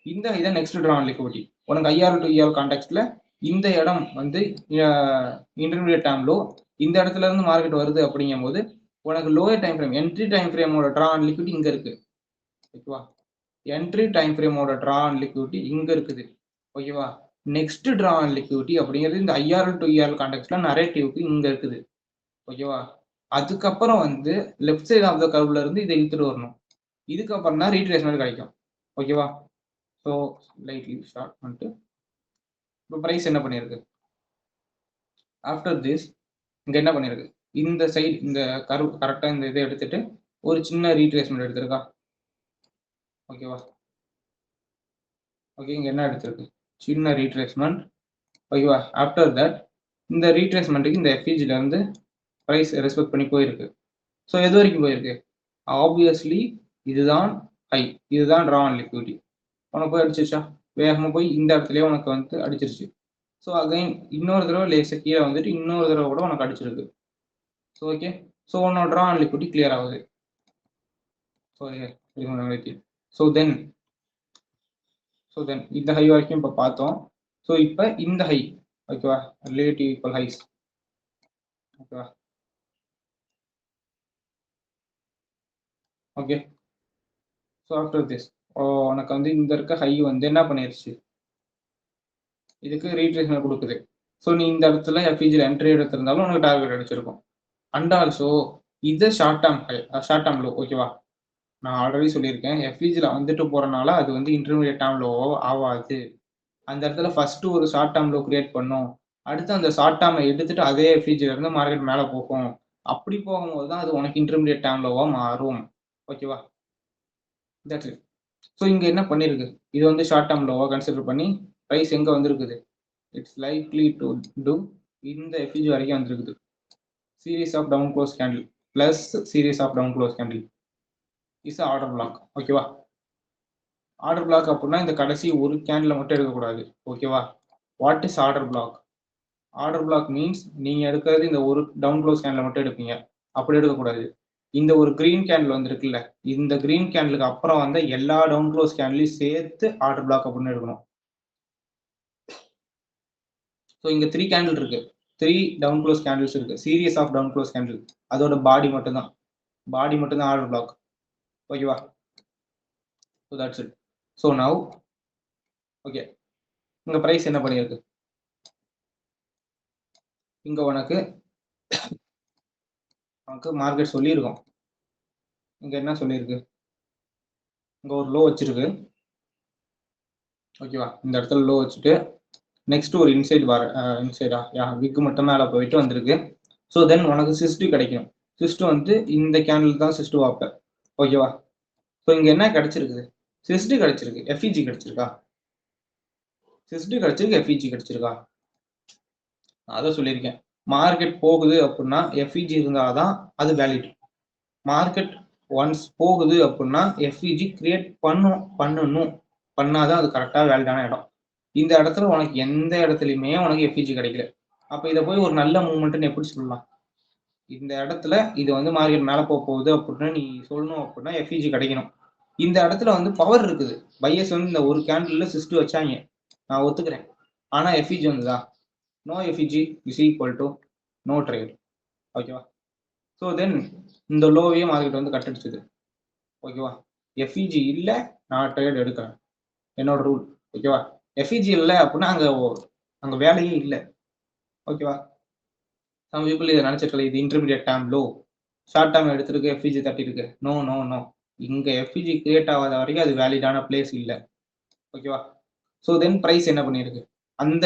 இந்த ஹை தான் நெக்ஸ்ட் ட்ரா ஆன் லிக்விடிட்டி. உனக்கு ஐஆர் டு இஆர் கான்டெக்ட்ல இந்த இடம் வந்து இன்டர்மீடியட் டைம் லோ, இந்த இடத்துல இருந்து மார்க்கெட் வருது அப்படிங்கும் போது உனக்கு lower time frame entry time ஃப்ரேமோட ட்ரா ஆன் லிக்விடிட்டி இங்க இருக்கு. ஓகேவா? என்ட்ரி டைம் ஃப்ரேமோட ட்ரா ஆன் லிக்விடிட்டி இங்க இருக்குது. ஓகேவா? நெக்ஸ்ட் ட்ரா ஆன் லிக்விடிட்டி அப்படிங்கிறது இந்த ஐஆர்எல் டு இஆர்எல் கான்டெக்ட்ல நரேட்டிவ்க்கு இங்க இருக்குது. ஓகேவா? அதுக்கப்புறம் வந்து லெஃப்ட் சைடு ஆஃப் த கர்வ்ல இருந்து இதை இழுத்துட்டு வரணும். இதுக்கப்புறம் தான் ரீட்ரேஸ்மெண்ட் கிடைக்கும். ஓகேவா? ஸோ லைட்லி ஸ்டார்ட் பண்ணிட்டு இப்போ ப்ரைஸ் என்ன பண்ணியிருக்கு? ஆஃப்டர் திஸ் இங்கே என்ன பண்ணியிருக்கு? இந்த சைடு இந்த கர்வ் கரெக்டாக இந்த இதை எடுத்துட்டு ஒரு சின்ன ரீட்ரேஸ்மெண்ட் எடுத்திருக்கா? ஓகேவா? ஓகே, இங்கே என்ன எடுத்திருக்கு? சின்ன ரீட்ரேஸ்மெண்ட். ஓகேவா? ஆஃப்டர் தட் இந்த ரீட்ரேஸ்மெண்ட்டுக்கு இந்த எஃப்இஜில இருந்து ப்ரைஸ் ரெஸ்பெக்ட் பண்ணி போயிருக்கு. ஸோ எது வரைக்கும் போயிருக்கு? ஆப்வியஸ்லி இதுதான் ஹை, இதுதான் ட்ரா ஆன் லிக்விடிட்டி. உனக்கு போய் அடிச்சிருச்சா? வேகமாக போய் இந்த இடத்துலயே உனக்கு வந்து அடிச்சிருச்சு. ஸோ அகைன் இன்னொரு தடவை லேசாக கீழே வந்துட்டு இன்னொரு தடவை கூட உனக்கு அடிச்சிருக்கு. ஸோ ஓகே, ஸோ உன்னோட ட்ரா ஆன் லிக்விடிட்டி கிளியர் ஆகுது. ஸோ தென் இந்த ஹை வரைக்கும் இப்போ பார்த்தோம். ஸோ இப்போ இந்த ஹை ஓகேவா, ரிலேட்டிவ் ஈக்குவல் ஹைஸ். ஓகேவா? ஓகே, ஸோ ஆஃப்டர் திஸ் உனக்கு வந்து இந்த இருக்க ஹை வந்து என்ன பண்ணிருச்சு? இதுக்கு ரீட்ரேஸ்மெண்ட் கொடுக்குது. ஸோ நீ இந்த இடத்துல எஃப்இஜியில் என்ட்ரி எடுத்திருந்தாலும் உனக்கு டார்கெட் அடிச்சிருக்கும். அண்ட் ஆல்சோ இது short term high, short term low. ஓகேவா? நான் ஆல்ரெடி சொல்லியிருக்கேன், எஃப்இஜியில் வந்துட்டு போறனால அது வந்து இன்டர்மீடியட் டேர்ம் லோ ஆகாது. அந்த இடத்துல ஃபர்ஸ்ட் ஒரு ஷார்ட் டேர்ம் லோ கிரியேட் பண்ணும், அடுத்து அந்த ஷார்ட் டேர்மை எடுத்துட்டு அதே எஃப்இஜில இருந்து மார்க்கெட் மேலே போகும். அப்படி போகும்போது தான் அது உனக்கு இன்டர்மீடியட் டேர்ம் லோவா மாறும். ஓகேவா? That's it. ஸோ இங்க என்ன பண்ணிருக்கு? இது வந்து ஷார்ட் டேர்ம் லோவா கன்சிடர் பண்ணி ப்ரைஸ் எங்க வந்திருக்குது? இட்ஸ் லைக்லி டு டூ இந்த எஃப்இஜி வரைக்கும் வந்திருக்குது. Series of down close candle plus series of down close candle is order block. ஓகேவா? ஆர்டர் பிளாக் அப்படின்னா இந்த கடைசி ஒரு கேண்டில் மட்டும் எடுக்கக்கூடாது. ஓகேவா? What is order block? Order block means நீங்க எடுக்கிறது இந்த ஒரு டவுன் க்ளோஸ் கேண்டில் மட்டும் எடுப்பீங்க, அப்படி எடுக்கக்கூடாது. இந்த ஒரு கிரீன் கேண்டில் வந்துருக்குல்ல, இந்த கிரீன் கேண்டிலுக்கு அப்புறம் வந்து எல்லா டவுன் க்ளோஸ் கேண்டிலையும் சேர்த்து ஆர்டர் பிளாக் அப்படின்னு எடுக்கணும். ஸோ இங்க 3 கேண்டில் இருக்கு, 3 டவுன் க்ளோஸ் கேண்டில்ஸ் இருக்கு, series of down close candle. அதோட பாடி மட்டும்தான் ஆர்டர் பிளாக். ஓகேவா? So that's it. So now okay, இங்க பிரைஸ் என்ன பண்ணியிருக்கு? இங்க உனக்கு மார்க்கெட் சொல்லியிருக்கோம். இங்க என்ன சொல்லியிருக்கு? இங்க ஒரு லோ வச்சிருக்கு. ஓகேவா? இந்த இடத்துல லோ வச்சுட்டு நெக்ஸ்ட் ஒரு இன்சைட் வர இன்சைடா விக் மட்டும் மேலே போயிட்டு வந்திருக்கு. ஸோ தென் உனக்கு சிஸ்டு கிடைக்கும். சிஸ்டு வந்து இந்த கேண்டில் தான் சிஸ்டு வாப்ப. ஓகேவா? ஸோ இங்க என்ன கிடைச்சிருக்குது? சிஸ்டு கிடைச்சிருக்கு, எஃப்இஜி கிடைச்சிருக்கா? சிஸ்டு கிடைச்சிருக்கு, எஃப்இஜி கிடைச்சிருக்கா? அதான் சொல்லியிருக்கேன், மார்க்கெட் போகுது அப்படின்னா எஃப்இஜி இருந்தாதான் அது வேலிட். மார்க்கெட் ஒன்ஸ் போகுது அப்படின்னா எஃப்இஜி கிரியேட் பண்ணணும், பண்ணாதான் அது கரெக்டா வேலிடான இடம். இந்த இடத்துல உனக்கு எந்த இடத்துலையுமே உனக்கு எஃப்இஜி கிடைக்கல. அப்ப இதை போய் ஒரு நல்ல மூவ்மெண்ட்னு எப்படி சொல்லலாம்? இந்த இடத்துல இது வந்து மார்க்கெட் மேலே போகுது அப்படின்னு நீ சொல்லணும் அப்படின்னா எஃப்இஜி கிடைக்கணும். இந்த இடத்துல வந்து பவர் இருக்குது. பையர்ஸ் வந்து இந்த ஒரு கேண்டில் சிஸ்டு வச்சாங்க, நான் ஒத்துக்கிறேன். ஆனா எஃப்இஜி வந்துதா? No FVG is equal to no trade. ஓகேவா? ஸோ தென் இந்த லோவையே மார்க்கெட் வந்து கட்டடிச்சுது. ஓகேவா? எஃப்இஜி இல்லை, நான் ட்ரேட் எடுக்கிறேன், என்னோட ரூல். ஓகேவா? எஃப்இஜி இல்லை அப்படின்னா அங்க வேலையே இல்லை. ஓகேவா? சம் பீப்புள் இதை நினைச்சிருக்கல, இது intermediate time low, short time எடுத்திருக்கு, எஃப்இஜி தட்டி இருக்கு. நோ நோ நோ, இங்க எஃப்இஜி கிரியேட் ஆகாத வரைக்கும் அது வேலிடான பிளேஸ் இல்லை. ஓகேவா? ஸோ தென் பிரைஸ் என்ன பண்ணியிருக்கு? அந்த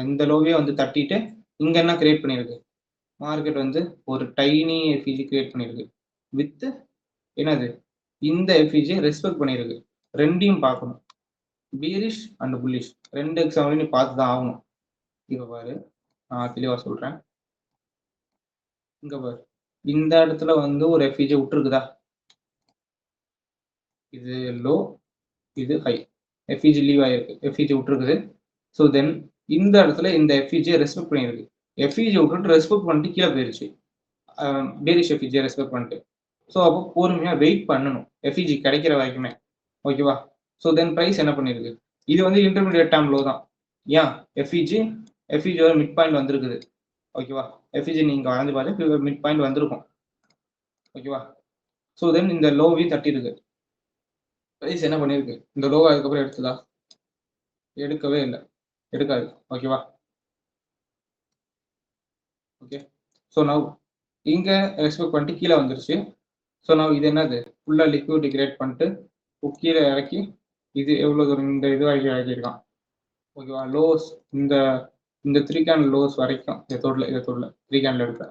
இந்த லோவே வந்து தட்டிட்டு இங்க என்ன கிரியேட் பண்ணியிருக்கு? மார்க்கெட் வந்து ஒரு டைனி எஃப்இஜி கிரியேட் பண்ணியிருக்கு வித் என்னது? இந்த எஃப்இஜி ரெஸ்பெக்ட் பண்ணியிருக்கு. ரெண்டையும் பார்க்கணும், பீரிஷ் அண்ட் புல்லிஷ் ரெண்டு எக்ஸாம்பிள் நீ பார்த்து தான் ஆகணும். இப்போ பாரு, நான் தெளிவாக சொல்றேன். இங்க பாரு, இந்த இடத்துல வந்து ஒரு எஃப்இஜி விட்டுருக்குதா? இது லோ, இது ஹை, எஃப்இஜி லீவ் ஆயிருக்கு, எஃப்இஜி விட்டுருக்குது. ஸோ தென் இந்த இடத்துல இந்த எஃப்இஜியை ரெஸ்பெக்ட் பண்ணியிருக்கு. எஃப்இஜி விட்டுட்டு ரெஸ்பெக்ட் பண்ணிட்டு கீழே போயிருச்சு, பேரிஷ் எஃப்இஜியை ரெஸ்பெக்ட் பண்ணிட்டு. ஸோ அப்போ பொறுமையாக வெயிட் பண்ணணும் எஃப்இஜி கிடைக்கிற வரைக்குமே. ஓகேவா? ஸோ தென் ப்ரைஸ் என்ன பண்ணியிருக்கு? இது வந்து இன்டர்மீடியட் டைம் லோ தான். ஏன்? எஃப்இஜி எஃபிஜியோட மிட் பாயிண்ட் வந்திருக்குது ஓகேவா. எஃபிஜி நீங்க வரைஞ்சு பார்த்து மிட் பாயிண்ட் வந்திருக்கும் ஓகேவா. ஸோ தென் இந்த லோவையும் தட்டியிருக்கு. ப்ரைஸ் என்ன பண்ணியிருக்கு, இந்த லோவை அதுக்கப்புறம் எடுத்ததா, எடுக்கவே இல்லை, எடுக்காது ஓகேவா. ஓகே, ஸோ நவ் இங்கே ரெஸ்பெக்ட் பண்ணிட்டு கீழே வந்துருச்சு. ஸோ நவ் இது என்னது, ஃபுல்லாக லிக்விட் கிரியேட் பண்ணிட்டு கீழே இறக்கி இது எவ்வளோ தூரம் இந்த இது வரைக்கும் இறக்கியிருக்கான் ஓகேவா. லோஸ் இந்த இந்த 3 கேன் லோஸ் வரைக்கும் இதை தொடல 3 கேன்ல எடுக்கல,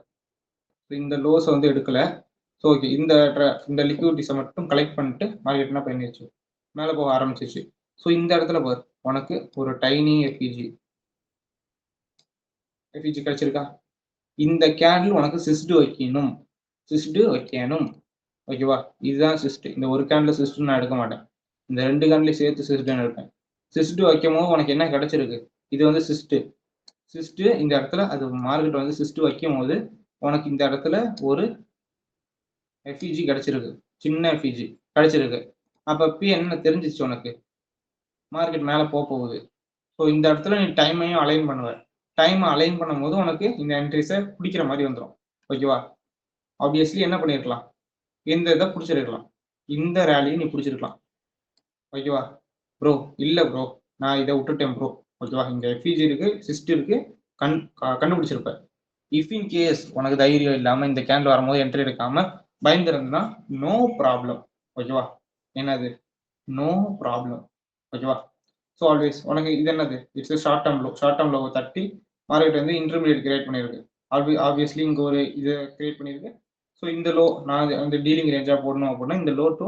இந்த லோஸை வந்து எடுக்கல. ஸோ ஓகே, இந்த லிக்விடிஸை மட்டும் கலெக்ட் பண்ணிட்டு மார்க்கெட் என்ன பண்ணிடுச்சு, மேலே போக ஆரம்பிச்சிச்சு. ஸோ இந்த இடத்துல பாரு, உனக்கு ஒரு டைனி எஃபிஜி கிடைச்சிருக்கா. இந்த கேண்டில் உனக்கு சிஸ்டு வைக்கணும் ஓகேவா. இதுதான் சிஸ்ட். இந்த ஒரு கேண்டில் சிஸ்டு நான் எடுக்க மாட்டேன், இந்த 2 கேண்டிலையும் சேர்த்து சிஸ்டுன்னு எடுப்பேன். சிஸ்டு வைக்கும் போது உனக்கு என்ன கிடைச்சிருக்கு, இது வந்து சிஸ்டு இந்த இடத்துல அது மார்க்கெட் வந்து சிஸ்டு வைக்கும் போது உனக்கு இந்த இடத்துல ஒரு எஃபிஜி கிடைச்சிருக்கு, சின்ன எஃபிஜி கிடைச்சிருக்கு. அப்போ பி என்ன தெரிஞ்சிச்சு உனக்கு, மார்க்கெட் மேலே போகுது. ஸோ இந்த இடத்துல நீ டைமையும் அலைன் பண்ணுவ. டைமை அலைன் பண்ணும் போது உனக்கு இந்த என்ட்ரிஸை பிடிக்கிற மாதிரி வந்துடும் ஓகேவா. ஆப்வியஸ்லி என்ன பண்ணியிருக்கலாம், இந்த இதை பிடிச்சிருக்கலாம், இந்த ரேலியை நீ பிடிச்சிருக்கலாம் ஓகேவா. ப்ரோ இல்லை ப்ரோ, நான் இதை விட்டுட்டேன் ப்ரோ ஓகேவா. இங்கே எஃபிஜி இருக்கு, சிஸ்ட் இருக்கு, கண்டுபிடிச்சிருப்பேன். இஃப் இன் கேஸ் உனக்கு தைரியம் இல்லாமல் இந்த கேண்டில் வரும்போது என்ட்ரி எடுக்காமல் பயந்துருந்தா நோ ப்ராப்ளம் ஓகேவா. என்னது, நோ ப்ராப்ளம் ஓகேவா. ஸோ ஆல்வேஸ் உனக்கு இது என்னது, இட்ஸ் ஷார்ட் டேர்ம் லோ தட்டி மார்க்கெட் வந்து இன்டர்மீடியட் கிரியேட் பண்ணியிருக்கு. ஆப்வியஸ்லி இங்கே ஒரு இதை கிரியேட் பண்ணியிருக்கு. ஸோ இந்த லோ நான் அந்த டீலிங் ரேஞ்சாக போடணும் அப்படின்னா இந்த லோ டு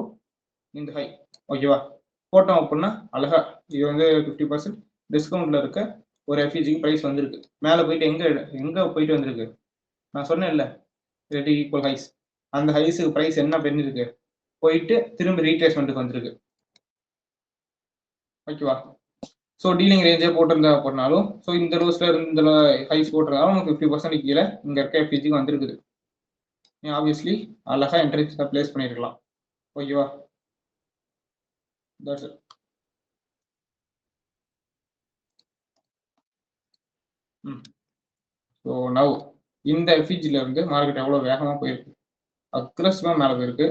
இந்த ஹை ஓகேவா போட்டோம் அப்படின்னா அழகா இது வந்து 50% டிஸ்கவுண்ட்ல இருக்க ஒரு எஃபிஜிக்கு ப்ரைஸ் வந்திருக்கு. மேலே போயிட்டு எங்கே போயிட்டு வந்திருக்கு, நான் சொன்னேன் இல்லை, ரெடி ஈக்குவல் ஹைஸ், அந்த ஹைஸுக்கு ப்ரைஸ் என்ன பண்ணிருக்கு, போயிட்டு திரும்ப ரீட்ரேஸ்மெண்ட்டுக்கு வந்திருக்கு ஓகேவா. ஸோ டீலிங் ரேஞ்சே போட்டிருந்தா அப்படின்னாலும், ஸோ இந்த லோஸ்ல இந்த ஹைஸ் போட்டிருந்தாலும் நமக்கு 50% கீழே இங்கே இருக்க எஃபிஜிக்கு வந்திருக்குது. நீ ஆப்வியஸ்லி அழகா என்ட்ரி பிளேஸ் பண்ணியிருக்கலாம் ஓகேவா. That's it. ஸோ நவ் இந்த எஃபிஜில இருந்து மார்க்கெட் எவ்வளோ வேகமாக போயிருக்கு, அக்ரெசிவாக மேலே போயிருக்கு.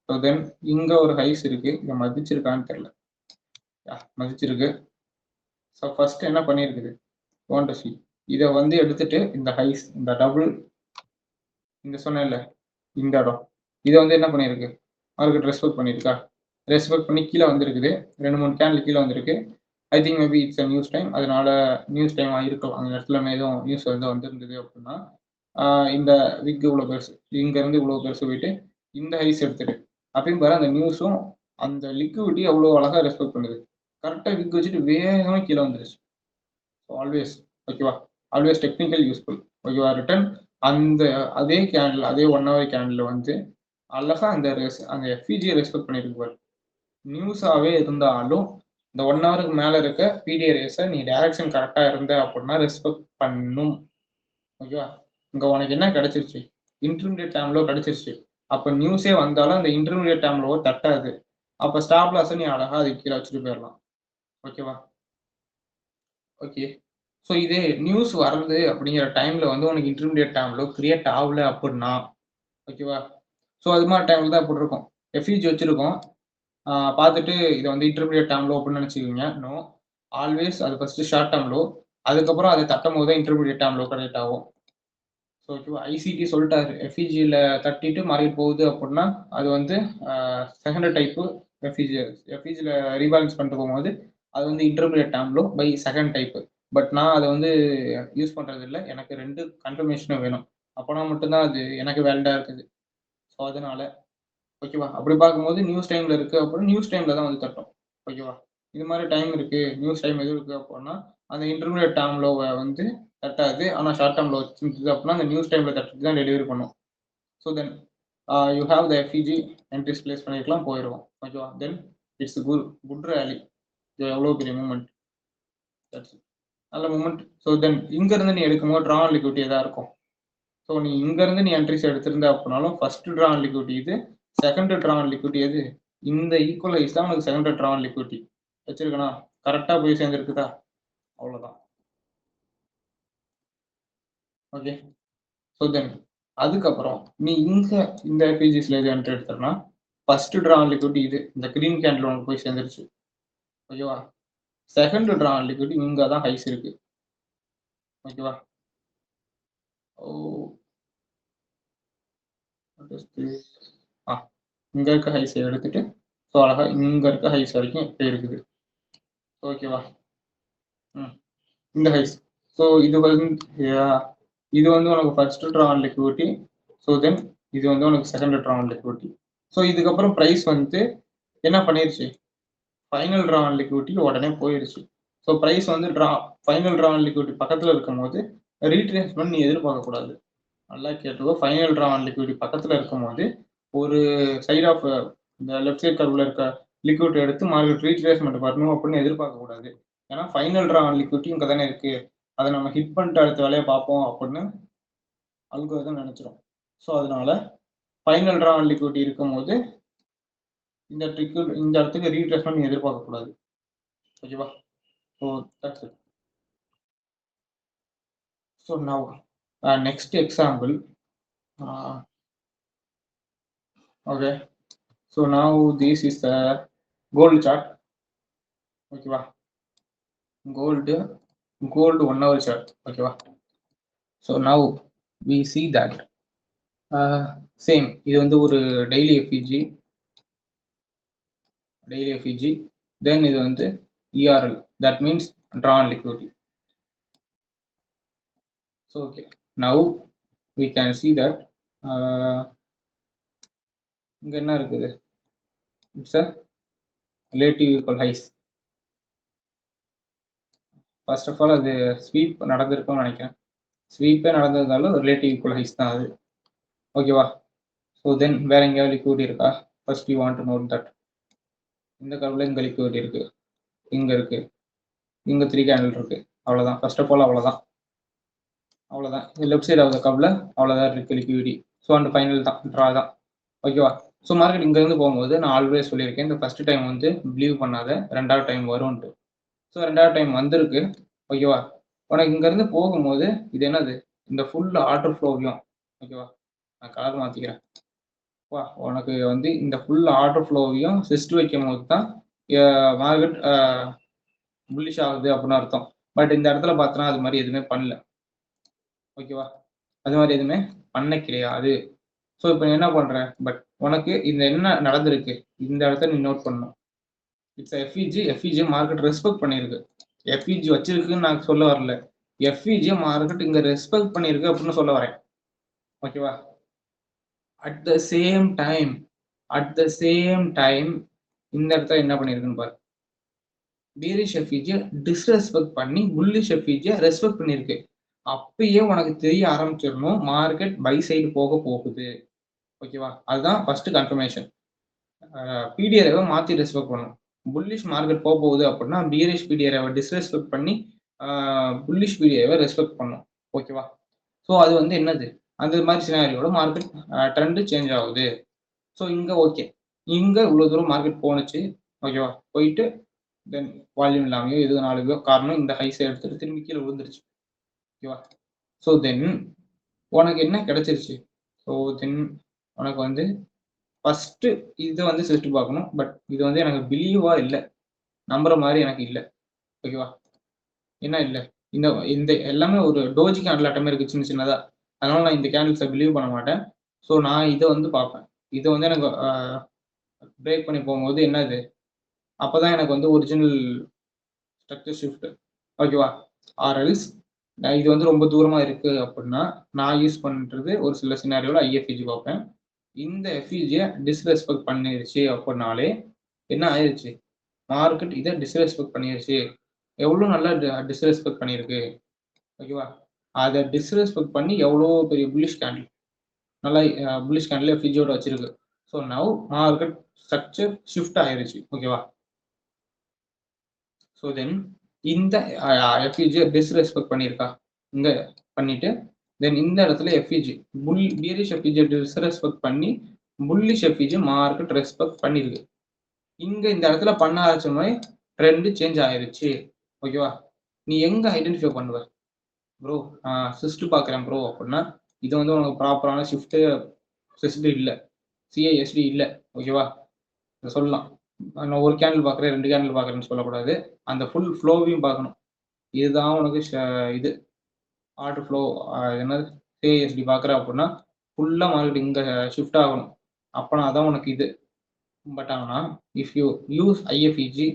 ஸோ தென் இங்கே ஒரு ஹைஸ் இருக்கு, இதை மதிச்சிருக்கான்னு தெரியல, மதிச்சிருக்கு. ஸோ ஃபர்ஸ்ட் என்ன பண்ணியிருக்குது, வாண்டசி இதை வந்து எடுத்துட்டு இந்த ஹைஸ் இந்த டபுள் இந்த சொன்னேன்ல இந்த இடம் இதை வந்து என்ன பண்ணியிருக்கு, மார்க்கெட் ரெஸ்பெக்ட் பண்ணியிருக்கா, ரெஸ்பெக்ட் பண்ணி கீழே வந்திருக்குது, 2-3 கேண்டில் கீழே வந்திருக்கு. I think maybe it's news time, அதனால நியூஸ் டைமாக இருக்கலாம். அந்த இடத்துல எதுவும் நியூஸ் வந்து வந்திருந்தது அப்படின்னா இந்த விக் இவ்வளோ பெருசு, இங்கேருந்து இவ்வளோ பெருசு போயிட்டு இந்த ஹைஸ் எடுத்துட்டு அப்பயும் பாரு அந்த நியூஸும் அந்த லிக்விடிட்டி அவ்வளோ அழகாக ரெஸ்பெக்ட் பண்ணுது. கரெக்டாக விக் வச்சுட்டு வேகமாக கீழே வந்துருச்சு. ஸோ ஆல்வேஸ் ஓகேவா, ஆல்வேஸ் டெக்னிக்கல் யூஸ்ஃபுல் ஓகேவா. ரிட்டர்ன் அந்த அதே கேண்டில் அதே 1 hour கேண்டில் வந்து அழகாக அந்த எஃபிஜியை ரெஸ்பெக்ட் பண்ணிட்டு பாரு. நியூஸாகவே இருந்தாலும் இந்த 1 hourக்கு மேலே இருக்க பிடிஏ ரேஸை நீ டைரக்ஷன் கரெக்டாக இருந்த அப்படின்னா ரெஸ்பெக்ட் பண்ணும் ஓகேவா. இங்கே உனக்கு என்ன கிடைச்சிருச்சு, இன்டர்மீடியட் டைம்லோ கிடைச்சிருச்சு. அப்போ நியூஸே வந்தாலும் அந்த இன்டர்மீடியட் டைம்லோ தட்டாது. அப்போ ஸ்டாப் லாஸை நீ அழகாக அது கீழே வச்சுட்டு போயிடலாம் ஓகேவா. ஓகே, ஸோ இதே நியூஸ் வருது அப்படிங்கிற டைமில் வந்து உனக்கு இன்டர்மீடியட் டைம்லோ கிரியேட் ஆகல அப்படின்னா ஓகேவா. ஸோ அது மாதிரி டைமில் தான் இப்படி இருக்கும், எஃபிஜி வச்சுருக்கோம் பார்த்துட்டு இதை வந்து இன்டர்மீடியட் டைம் லோ அப்படின்னு நினச்சிக்கிங்க. நோ, ஆல்வேஸ் அது ஃபஸ்ட்டு ஷார்ட் டைம் லோ, அதுக்கப்புறம் அதை தட்டும் போது தான் இன்டர்மீடியட் டைம் லோ கரெக்ட் ஆகும். ஸோ ஓகேவா, ஐசிடி சொல்லிட்டாரு எஃபிஜியில் தட்டிட்டு மார்க்கெட் போகுது அப்படின்னா அது வந்து செகண்ட் டைப்பு எஃபிஜியில் ரீபேலன்ஸ் பண்ணிட்டு போகும்போது அது வந்து intermediate time low by second type. But நான் அதை வந்து யூஸ் பண்ணுறது இல்லை, எனக்கு 2 கன்ஃபர்மேஷனும் வேணும், அப்போனா மட்டும்தான் அது எனக்கு வேலிடாக இருக்குது. ஸோ அதனால ஓகேவா, அப்படி பார்க்கும்போது நியூஸ் டைமில் இருக்குது அப்படின்னா நியூஸ் டைமில் தான் வந்து தட்டும் ஓகேவா. இது மாதிரி டைம் இருக்குது, நியூஸ் டைம் எது இருக்குது அப்படின்னா அந்த இன்டர்மீடியட் டைமில் வந்து தட்டாது. ஆனால் ஷார்ட் டைமில் வச்சுருந்தது அப்படின்னா அந்த நியூஸ் டைமில் தட்டுட்டு தான் டெலிவரி பண்ணும். So then you have the effigy entries place பண்ணிக்கலாம், போயிடுவோம் ஓகேவா. தென் இட்ஸ் குட் ரேலி, எவ்வளோ பெரிய மூமெண்ட், நல்ல மூமெண்ட். ஸோ தென் இங்கேருந்து நீ எடுக்கும்போது ட்ரா ஆன் லிக்விட்டி எதாக இருக்கும். ஸோ நீ இங்கேருந்து நீ என்ட்ரிஸ் எடுத்திருந்த அப்படின்னாலும் ஃபர்ஸ்ட் ட்ரா ஆன் லிக்விட்டி இது, செகண்ட் ட்ரா ஆன் லிக்விட்டி எது, இந்த ஈக்குவலைஸ் தான் உனக்கு செகண்ட் ட்ரா ஆன் லிக்விட்டி வச்சிருக்கனா, கரெக்டாக போய் சேர்ந்துருக்குதா, அவ்வளோதான். ஓகே. ஸோ தென் அதுக்கப்புறம் நீ இந்த எஃப்இஜிஸ்ல எது என்ட்ரி எடுத்தன்னா ஃபர்ஸ்ட் ட்ரா ஆன் லிக்விடிட்டி இது இந்த கிரீன் கேண்டில் உனக்கு போய் சேர்ந்துருச்சு. ஓகேவா? செகண்ட் ட்ரா ஆன் லிக்விடிட்டி இங்க தான் ஹைஸ் இருக்கு. ஓகேவா? Oh what is this? இங்க இருக்க ஹைஸ் எடுத்துட்டு ஸோ அழகா இங்க இருக்க ஹைஸ் வரைக்கும் இருக்குது. ஓகேவா? இந்த ஹைஸ். ஸோ இது வந்து உனக்கு first draw on liquidity. So தென் இது வந்து உனக்கு second draw on liquidity. So இதுக்கப்புறம் பிரைஸ் வந்து என்ன பண்ணிருச்சு? ஃபைனல் ட்ரா ஆன் லிக்விடிட்டி உடனே போயிடுச்சு. ஸோ பிரைஸ் வந்து ஃபைனல் ட்ரா ஆன் லிக்விடிட்டி பக்கத்துல இருக்கும்போது ரீட்ரேஸ்மெண்ட் நீ எதிர்பார்க்க கூடாது. நல்லா கேட்டுக்கோ. ஃபைனல் ட்ரா ஆன் லிக்விடிட்டி பக்கத்துல இருக்கும்போது ஒரு சைடு ஆஃப் இந்த லெஃப்ட் சைட் கர்வ்ல இருக்க லிக்விட் எடுத்து மார்க்கெட் ரீட்ரேஸ்மெண்ட் வரணும் அப்படின்னு எதிர்பார்க்க கூடாது. ஏன்னா ஃபைனல் ட்ரா ஆன் லிக்விடிட்டி இங்க தானே இருக்கு. அதை நம்ம ஹிட் பண்ணிட்டு அடுத்த வேலையை பார்ப்போம் அப்படின்னு அல்கோரிதம் நினைச்சிரும். ஸோ அதனால ஃபைனல் ட்ரா ஆன் லிக்விடிட்டி இருக்கும்போது இந்த இடத்துக்கு ரீட்ரேஸ்மெண்ட் நீ எதிர்பார்க்க கூடாது. ஓகேவா? So that's it. So now next example. Okay. So now this is the gold chart. ஓகேவா? gold 1 hour chart. ஓகேவா? So now we see that same இது வந்து ஒரு daily FEG then இது வந்து ERL, that means drawn liquidity. So okay, now we can see that இங்க என்ன இருக்குது? It's a relative equal highs. First of all அது ஸ்வீப் நடந்திருக்கும்னு நினைக்கிறேன். ஸ்வீப்பே நடந்ததுனால ரிலேட்டிவ் ஈக்குவல் ஹைஸ் தான் அது. ஓகேவா? ஸோ தென் வேற எங்கேயாவது லிக்விடிட்டி இருக்கா? First you want to note that இந்த கர்வ்ல இங்கே லிக்விடிட்டி இருக்கு, இங்கே இருக்கு, இங்கே 3 கேண்டில் இருக்கு. அவ்வளோதான். ஃபர்ஸ்ட் ஆஃப் ஆல் அவ்வளோதான். லெஃப்ட் சைட் ஆஃப் த கர்வ்ல அவ்வளோதான் இருக்கு லிக்விடிட்டி. ஸோ அந்த ஃபைனல் தான், ட்ரா தான். ஓகேவா? ஸோ மார்க்கெட் இங்கேருந்து போகும்போது நான் ஆல்வேஸ் சொல்லியிருக்கேன், இந்த ஃபர்ஸ்ட் டைம் வந்து பிலீவ் பண்ணாத, ரெண்டாவது டைம் வரும்ன்ட்டு. ஸோ ரெண்டாவது டைம் வந்திருக்கு. ஓகேவா? உனக்கு இங்கேருந்து போகும்போது இது என்னது? இந்த ஃபுல் ஆர்டர் ஃப்ளோவையும், ஓகேவா, நான் கலர் மாற்றிக்கிறேன். வா, உனக்கு வந்து இந்த ஃபுல் ஆர்டர் ஃப்ளோவையும் சிஸ்ட் வைக்கும் போது தான் மார்க்கெட் புல்லிஷ் ஆகுது அப்படின்னு அர்த்தம். பட் இந்த இடத்துல பார்த்தோன்னா அது மாதிரி எதுவுமே பண்ணல. ஓகேவா? அது மாதிரி எதுவுமே பண்ண கிடையாது. ஸோ இப்போ என்ன பண்ற? பட் உனக்கு இந்த என்ன நடந்திருக்கு இந்த இடத்த நீ நோட் பண்ணணும். இட்ஸ் எஃப்இஜி மார்க்கெட் ரெஸ்பெக்ட் பண்ணியிருக்கு. எஃப்இஜி வச்சிருக்குன்னு நான் சொல்ல வரல. எஃப்இஜி மார்க்கெட் இங்க ரெஸ்பெக்ட் பண்ணியிருக்கு அப்படின்னு சொல்ல வரேன். ஓகேவா? அட் த சேம் டைம் இந்த இடத்துல என்ன பண்ணிருக்குன்னு பாரு. பீரிஷ் எஃப்இஜி டிஸ்ரெஸ்பெக்ட் பண்ணி புல்லிஷ் எஃப்இஜியை ரெஸ்பெக்ட் பண்ணியிருக்கு. அப்பயே உனக்கு தெரிய ஆரம்பிச்சிடணும் மார்க்கெட் பை சைடு போக போகுது. ஓகேவா? அதுதான் ஃபர்ஸ்ட் கன்ஃபர்மேஷன். பிடிஆரை மாற்றி ரெஸ்பெக்ட் பண்ணணும். புல்லிஷ் மார்க்கெட் போக போகுது அப்படின்னா பீரிஷ் பிடிஆரை டிஸ்ரெஸ்பெக்ட் பண்ணி புல்லிஷ் பிடிஆரை ரெஸ்பெக்ட் பண்ணணும். ஓகேவா? ஸோ அது வந்து என்னது? அந்த மாதிரி சினாரியோட மார்க்கெட் ட்ரெண்டு சேஞ்ச் ஆகுது. ஸோ இங்கே ஓகே, இங்கே இவ்வளோ தூரம் மார்க்கெட் போணுச்சு. ஓகேவா? போயிட்டு தென் வால்யூம் இல்லாமையோ எதுனாலையோ காரணம் இந்த ஹைஸை எடுத்துட்டு திரும்பி கீழே விழுந்துருச்சு. ஓகேவா? ஸோ தென் உனக்கு என்ன கிடைச்சிருச்சு? ஸோ தென் உனக்கு வந்து ஃபர்ஸ்ட் இதை வந்து சிஸ்ட் பார்க்கணும். பட் இது வந்து எனக்கு பிலீவா இல்லை, நம்புற மாதிரி எனக்கு இல்லை. ஓகேவா? என்ன இல்லை, இந்த எல்லாமே ஒரு டோஜி கேண்டில் ஆட்டமே இருக்கு சின்ன சின்னதா. அதனால நான் இந்த கேண்டில்ஸை பிலீவ் பண்ண மாட்டேன். ஸோ நான் இதை வந்து பார்ப்பேன். இதை வந்து எனக்கு பிரேக் பண்ணி போகும்போது என்னது, அப்போதான் எனக்கு வந்து ஒரிஜினல் ஸ்ட்ரக்சர் ஷிஃப்ட். ஓகேவா? ஆர்எல்ஸ் இது வந்து ரொம்ப தூரமா இருக்கு அப்படின்னா நான் யூஸ் பண்றது ஒரு சில சினாரியோல ஐஎஃப்இஜி பார்ப்பேன். இந்த எஃப்இஜியை டிஸ்ரெஸ்பெக்ட் பண்ணிருச்சு அப்படின்னாலே என்ன ஆயிடுச்சு, மார்க்கெட் இதை டிஸ்ரெஸ்பெக்ட் பண்ணிருச்சு. எவ்வளோ நல்லா டிஸ்ரெஸ்பெக்ட் பண்ணியிருக்கு. ஓகேவா? அதை டிஸ்ரெஸ்பெக்ட் பண்ணி எவ்வளோ பெரிய புல்லிஷ் கேண்டில், நல்லா புல்லிஷ் கேண்டில் எஃப்இஜியோட வச்சிருக்கு. So now market structure shift ஆயிருச்சு. ஓகேவா? ஸோ தென் இந்த எஃப்இஜியை டிஸ்ரெஸ்பெக்ட் பண்ணியிருக்கா இங்கே பண்ணிட்டு தென் இந்த இடத்துல எஃப்இஜி பீரிஷ் எஃப்இஜியை டிஸ்ரெஸ்பெக்ட் பண்ணி புல்லிஷ் எஃப்இஜி மார்க்கெட் ரெஸ்பெக்ட் பண்ணிருக்கு. இங்க இந்த இடத்துல பண்ண ஆரம்பிச்ச மாதிரி ட்ரெண்ட் சேஞ்ச் ஆயிருச்சு. ஓகேவா? நீ எங்க ஐடென்டிஃபை பண்ணுவ? ப்ரோ சிஸ்ட் பார்க்குறேன் ப்ரோ அப்படின்னா இது வந்து உனக்கு ப்ராப்பரான ஷிஃப்ட்டு சிஸ்ட் இல்லை, சிஐஎஸ்டி இல்லை. ஓகேவா, இதை சொல்லலாம். நான் ஒரு கேண்டில் பார்க்குறேன் 2 கேண்டில் பார்க்குறேன்னு சொல்லக்கூடாது. அந்த ஃபுல் ஃப்ளோவையும் பார்க்கணும். இதுதான் உனக்கு இது ஆர்டர் ஃப்ளோ என்னது சிஐஎஸ்டி பார்க்குற அப்படின்னா ஃபுல்லாக மார்க்கெட் இங்கே ஷிஃப்ட் ஆகணும். அப்போனா அதான் உனக்கு இது. பட் ஆனால் if you use IFVG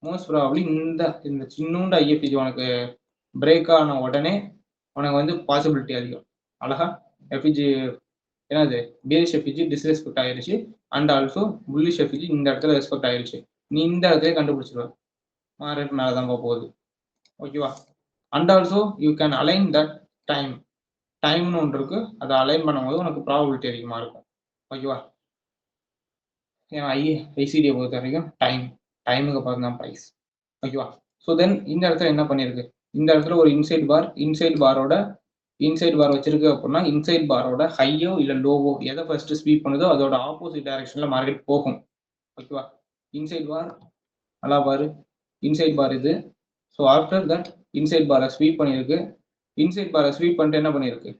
most probably இந்த சின்னூண்டு ஐஎஃப்இஜி உனக்கு பிரேக் ஆன உடனே உனக்கு வந்து பாசிபிலிட்டி அதிகம். அழகா எஃப்இஜி என்னது பேரிஷ் எஃப்இஜி டிஸ்ரெஸ்பெக்ட் ஆயிடுச்சு அண்ட் ஆல்சோ புல்லிஷ் எஃப்இஜி இந்த இடத்துல ரெஸ்பெக்ட் ஆயிடுச்சு. நீ இந்த இடத்துல கண்டுபிடிச்சிருவ மார்க்கெட் மேலே தான் போகுது. ஓகேவா, and also you can align that time. டைம்னு ஒன்று இருக்கு, அதை அலைன் பண்ணும்போது உனக்கு ப்ராபபிலிட்டி அதிகமாக இருக்கும். ஓகேவா, ஏன்னா ஐசிடியை பொறுத்த வரைக்கும் டைமுக்கு பார்த்து தான் ப்ரைஸ். ஓகேவா, ஸோ தென் இந்த இடத்துல என்ன பண்ணியிருக்கு, இந்த இடத்துல ஒரு இன்சைட் பார் வச்சிருக்கு அப்படின்னா இன்சைட் பாரோட ஹையோ இல்லை லோவோ எதை ஃபர்ஸ்ட் ஸ்வீப் பண்ணுதோ அதோட ஆப்போசிட் டைரக்ஷன்ல மார்க்கெட் போகும். ஓகேவா, இன்சைட் பார் நல்லா பாரு, இன்சைட் பார் இது. ஸோ ஆஃப்டர் தட் இன்சைட் பாரை ஸ்வீப் பண்ணியிருக்கு. இன்சைட் பாரை ஸ்வீப் பண்ணிட்டு என்ன பண்ணியிருக்கு,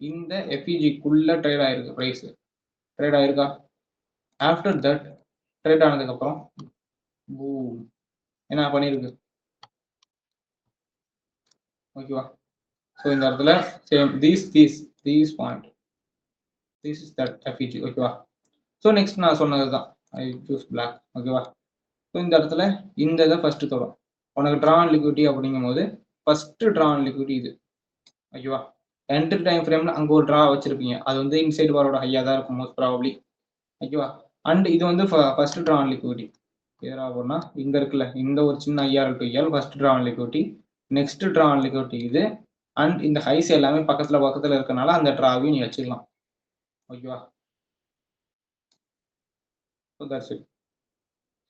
இந்த எஃப்இஜிக்குள்ள ட்ரேட் ஆயிருக்கு, ப்ரைஸ் ட்ரேட் ஆயிருக்கா. ஆஃப்டர் தட் ட்ரேட் ஆனதுக்கப்புறம் என்ன பண்ணியிருக்கு. ஓகேவா, ஸோ இந்த இடத்துல same these point this is that FEG. ஓகேவா, ஸோ நெக்ஸ்ட் நான் சொன்னது தான் ஐ சூஸ் பிளாக். ஓகேவா, ஸோ இந்த இடத்துல இந்த இதை ஃபர்ஸ்ட் தரும் உனக்கு ட்ரா ஆன் லிக்விடிட்டி அப்படிங்கும் போது ஃபர்ஸ்ட் ட்ரா ஆன் லிக்விடிட்டி இது. ஓகேவா, என்ட்ரி டைம் ஃப்ரேம்ல அங்கே ஒரு ட்ரா வச்சிருப்பீங்க, அது வந்து இன்சைட் பாரோட ஹையாக தான் இருக்கும் மோஸ்ட் ப்ராபப்ளி. ஓகேவா, அண்ட் இது வந்து ஃபர்ஸ்ட் ட்ரா ஆன் லிக்விடிட்டி எதிராக அப்படின்னா இங்க இருக்குல்ல இந்த ஒரு சின்ன IR to L first draw on liquidity, next draw on liquidity இது. அண்ட் இந்த ஹைஸ் எல்லாமே பக்கத்துல இருக்கனால அந்த ட்ராவையும் நீ வச்சுக்கலாம். ஓகேவா, ஸோ தட்ஸ் இட்.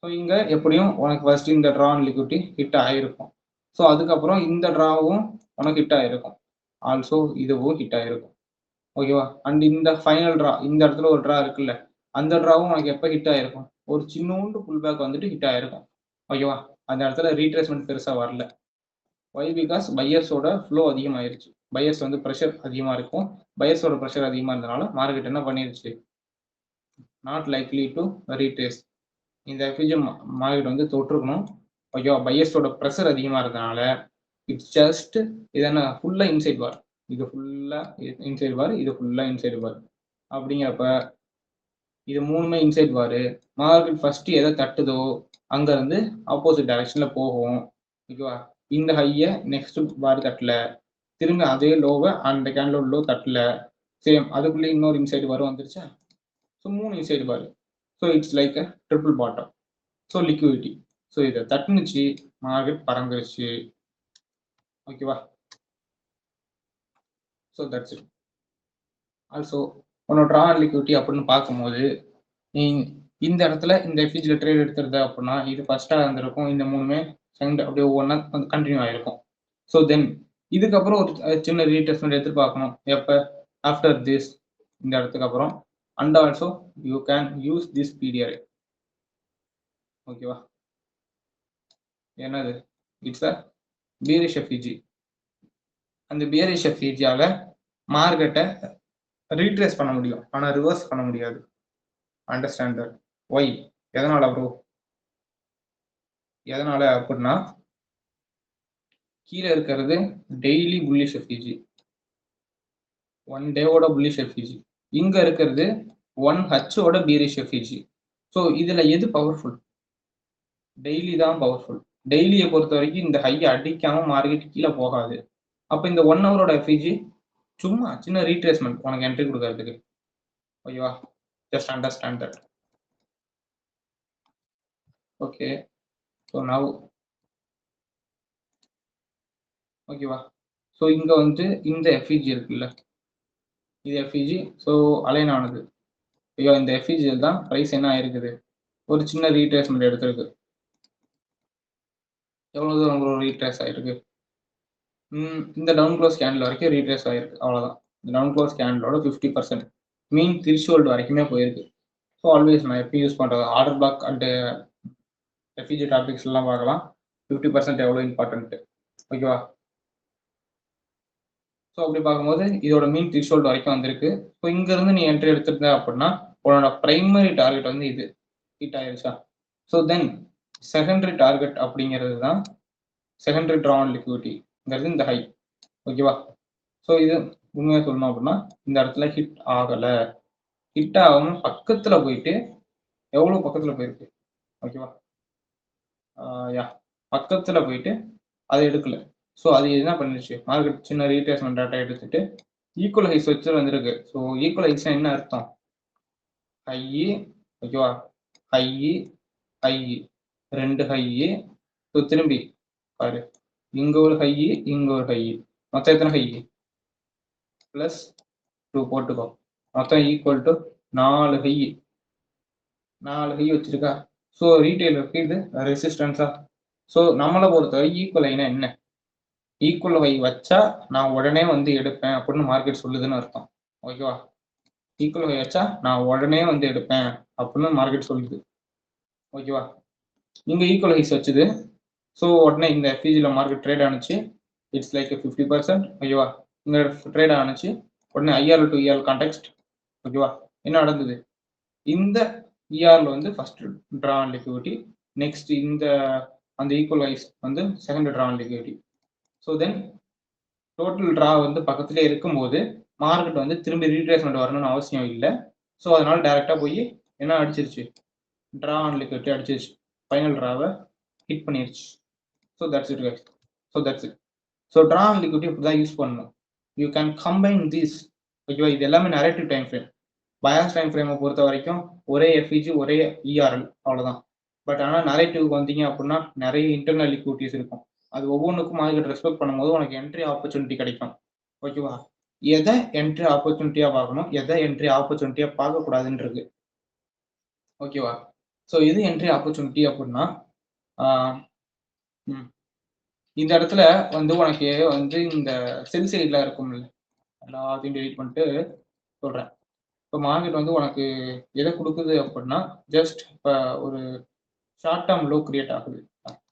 ஸோ இங்கே எப்படியும் உனக்கு ஃபர்ஸ்ட் இந்த ட்ரா ஆன் லிக்விடிட்டி ஹிட் ஆகிருக்கும். ஸோ அதுக்கப்புறம் இந்த ட்ராவும் உனக்கு ஹிட் ஆகிருக்கும், ஆல்சோ இதுவும் ஹிட் ஆகிருக்கும். ஓகேவா, அண்ட் இந்த ஃபைனல் ட்ரா இந்த இடத்துல ஒரு ட்ரா இருக்குல்ல அந்த ட்ராவும் உனக்கு எப்போ ஹிட் ஆகிருக்கும், ஒரு சின்னோண்டு புல் பேக் வந்துட்டு ஹிட் ஆகிருக்கும். ஓகேவா, அந்த இடத்துல ரீட்ரேஸ்மெண்ட் பெருசாக வரல. ஒய் பிகாஸ் பையர்ஸோட ஃப்ளோ அதிகமாயிருச்சு, பையர்ஸ் வந்து ப்ரெஷர் அதிகமாக இருக்கும். பையர்ஸோட ப்ரெஷர் அதிகமாக இருந்தனால மார்க்கெட் என்ன பண்ணிருச்சு, நாட் லைக்லி டு ரீட்ரேஸ். இந்த எஃப்இஜி மார்க்கெட் வந்து தொற்றுக்கணும். ஓகேவா, பையர்ஸோட ப்ரெஷர் அதிகமாக இருந்தனால இட்ஸ் ஜஸ்ட் இது என்ன ஃபுல்லாக இன்சைட் பார், இது ஃபுல்லாக இன்சைட் பார், இது ஃபுல்லாக இன்சைட் பார். அப்படிங்கிறப்ப இது மூணுமே இன்சைட் பாரு, மார்க்கெட் ஃபர்ஸ்ட் எதை தட்டுதோ அங்கேருந்து ஆப்போசிட் டைரக்ஷன்ல போகும். ஓகேவா, இந்த ஹையை நெக்ஸ்ட் பார் தட்டல, திரும்ப அதே லோவை அந்த கேண்டில் லோ தட்டல, சேம் அதுக்குள்ளே இன்னொரு இன்சைடு பார் வந்துருச்சா. So 3 inside bar. So it's like a triple bottom. So liquidity. So இதை தட்டுனுச்சு மார்க்கெட் பறந்துருச்சு. ஓகேவா, ஸோ தட்ஸ் இட். ஆல்சோ உன்னோட ட்ரா லிக்விடிட்டி அப்படின்னு பார்க்கும்போது நீ இந்த இடத்துல இந்த எஃப்இஜியில் ட்ரேட் எடுத்துருந்த அப்படின்னா இது ஃபர்ஸ்ட்டாக இருந்திருக்கும், இந்த மூணுமே செகண்ட் அப்படியே ஒவ்வொன்றா கண்டினியூ ஆகிருக்கும். ஸோ தென் இதுக்கப்புறம் ஒரு சின்ன ரீடெஸ்ட்மெண்ட் எதிர்பார்க்கணும் எப்போ, ஆஃப்டர் திஸ் இந்த இடத்துக்கு அப்புறம். And also you can use this period. ஓகேவா, என்னது இட்ஸ் அ பியரிஷ் எஃப்இஜி. அந்த பியரிஷ் எஃப்இஜியால மார்க்கெட்டை ரீட்ரேஸ் பண்ண முடியும் ஆனால் ரிவர்ஸ் பண்ண முடியாது. Understand that. ஒய், எதனால ப்ரோ, எதனால அப்படின்னா கீழே இருக்கிறது டெய்லி புல்லிஷ் எஃப்இஜி, 1 டேவோட புல்லிஷ் எஃப்இஜி. இங்க இருக்கிறது 1 ஹச்சோட பீரிஷ் எஃப்இஜி. ஸோ இதுல எது பவர்ஃபுல், டெய்லி தான் பவர்ஃபுல். டெய்லியை பொறுத்த வரைக்கும் இந்த ஹையை அடிக்காம மார்க்கெட் கீழே போகாது. அப்போ இந்த 1 ஹவரோட எஃப்இஜி சும்மா சின்ன ரீட்ரேஸ்மெண்ட் உனக்கு என்ட்ரி கொடுக்கறதுக்கு. ஓகேவா, just understand that. Okay, so now ஓகேவா, ஸோ இங்க வந்து இந்த எஃப்இஜி இருக்குல்ல, இது எஃப்இஜி. ஸோ அலைன் ஆனது. ஐயோ, இந்த எஃப்இஜியில் தான் ப்ரைஸ் என்ன ஆயிருக்குது, ஒரு சின்ன ரீட்ரேஸ்மெண்ட் எடுத்திருக்கு. எவ்வளோ தூரம் உங்களுக்கு ரீட்ரேஸ் ஆயிருக்கு, இந்த டவுன் க்ளோஸ் கேண்டில் வரைக்கும் ரீட்ரேஸ் ஆயிருக்கு, அவ்வளோதான். இந்த டவுன் க்ளோஸ் கேண்டிலோட 50% மீன் த்ரெஷ்ஹோல்டு வரைக்குமே போயிருக்கு. ஸோ ஆல்வேஸ் நான் எப்படி யூஸ் பண்ணுறது, order black and FEG topics எல்லாம் பார்க்கலாம். 50% எவ்வளோ இம்பார்ட்டன்ட்டு. ஓகேவா, ஸோ அப்படி பார்க்கும்போது இதோட மீன் த்ரெஷோல்ட் வரைக்கும் வந்திருக்கு. ஸோ இங்கேருந்து நீ என்ட்ரி எடுத்திருந்த அப்படின்னா உன்னோட பிரைமரி டார்கெட் வந்து இது ஹிட் ஆயிருச்சா. ஸோ தென் செகண்டரி டார்கெட் அப்படிங்கிறது தான் செகண்டரி ட்ரான் லிக்விடிங்கிறது இந்த ஹை. ஓகேவா. ஸோ இது உண்மையாக சொல்லணும் அப்படின்னா இந்த இடத்துல ஹிட் ஆகலை. ஹிட் ஆகாமல் பக்கத்தில் போயிட்டு எவ்வளோ பக்கத்தில் போயிருக்கு. ஓகேவா. யா பக்கத்தில் போயிட்டு அதை எடுக்கல. ஸோ அது என்ன பண்ணிடுச்சு, மார்க்கெட் சின்ன ரீட்ரேஸ்மெண்ட் டேட்டா எடுத்துட்டு ஈக்குவல் ஹைஸ் வச்சு வந்திருக்கு. ஸோ ஈக்குவல் ஹைஸ் என்ன அர்த்தம், ஹை ஓகேவா, ஹை ஹை ரெண்டு ஹை. ஸோ திரும்பி பாரு, இங்க ஒரு ஹை இங்க ஒரு ஹை, மொத்தம் எத்தனை ஹை பிளஸ் 2 போட்டுக்கோ, மொத்தம் ஈக்குவல் டு 4 ஹை. 4 ஹை வச்சிருக்கா. ஸோ ரீட்டைலருக்கு இது ரெசிஸ்டன்ஸா. ஸோ நம்மளை பொறுத்தவரை ஈக்குவல் ஹைனா என்ன, ஈக்குவல் ஹை வச்சா நான் உடனே வந்து எடுப்பேன் அப்படின்னு மார்க்கெட் சொல்லுதுன்னு அர்த்தம். ஓகேவா. ஈக்குவல் ஹை வச்சா நான் உடனே வந்து எடுப்பேன் அப்படின்னு மார்க்கெட் சொல்லுது. ஓகேவா. இங்க ஈக்குவல் ஹைஸ் வச்சுது. ஸோ உடனே இந்த எஃப்இஜியில் மார்க்கெட் ட்ரேட் ஆனிச்சு. It's like 50%. ஓகேவா. இங்க ட்ரேட் ஆனிச்சு. உடனே ஐஆர் டு இஆர் கான்டெக்ஸ்ட். ஓகேவா. என்ன நடந்தது, இந்த இஆர்ல வந்து ஃபர்ஸ்ட் ட்ரான் லிக்விடிட்டி, நெக்ஸ்ட் இந்த அந்த ஈக்குவல் ஹைஸ் வந்து second drawn liquidity. So then total draw வந்து பக்கத்துலேயே இருக்கும்போது மார்க்கெட் வந்து திரும்பி ரீட்ரேஸ்மெண்ட் வரணும்னு அவசியம் இல்லை. ஸோ அதனால டைரெக்டாக போய் என்ன அடிச்சிருச்சு, ட்ரா ஆன் லிக்விடிட்டி அடிச்சிருச்சு, ஃபைனல் ட்ராவை ஹிட் பண்ணிருச்சு. So that's it guys. So that's it. So draw on liquidity இப்படி தான் யூஸ் பண்ணணும். You can combine this. ஓகேவா. இது எல்லாமே narrative time frame. Bias time ஃப்ரேமை பொறுத்த வரைக்கும் ஒரே எஃப்இஜி ஒரே இஆர்எல் அவ்வளோதான். பட் ஆனால் நரேட்டிவ்க்கு வந்தீங்க அப்படின்னா நிறைய இன்டர்னல் லிக்விடிட்டிஸ் இருக்கும். அது ஒவ்வொன்றுக்கும் மார்க்கெட் ரெஸ்பெக்ட் பண்ணும்போது உனக்கு என்ட்ரி ஆப்பர்ச்சுனிட்டி கிடைக்கும். ஓகேவா. எதை என்ட்ரி ஆப்பர்ச்சுனிட்டியாக பார்க்கணும், எதை என்ட்ரி ஆப்பர்ச்சுனிட்டியாக பார்க்கக்கூடாதுன்றது. ஓகேவா. ஸோ இது என்ட்ரி ஆப்பர்ச்சுனிட்டி அப்படின்னா இந்த இடத்துல வந்து உனக்கு வந்து இந்த செல் சைடில் இருக்கும்ல, எல்லாத்தையும் டெலிட் பண்ணிட்டு சொல்கிறேன். இப்போ மார்க்கெட் வந்து உனக்கு எதை கொடுக்குது அப்படின்னா ஜஸ்ட் இப்போ ஒரு ஷார்ட் டேர்ம் லோ கிரியேட் ஆகுது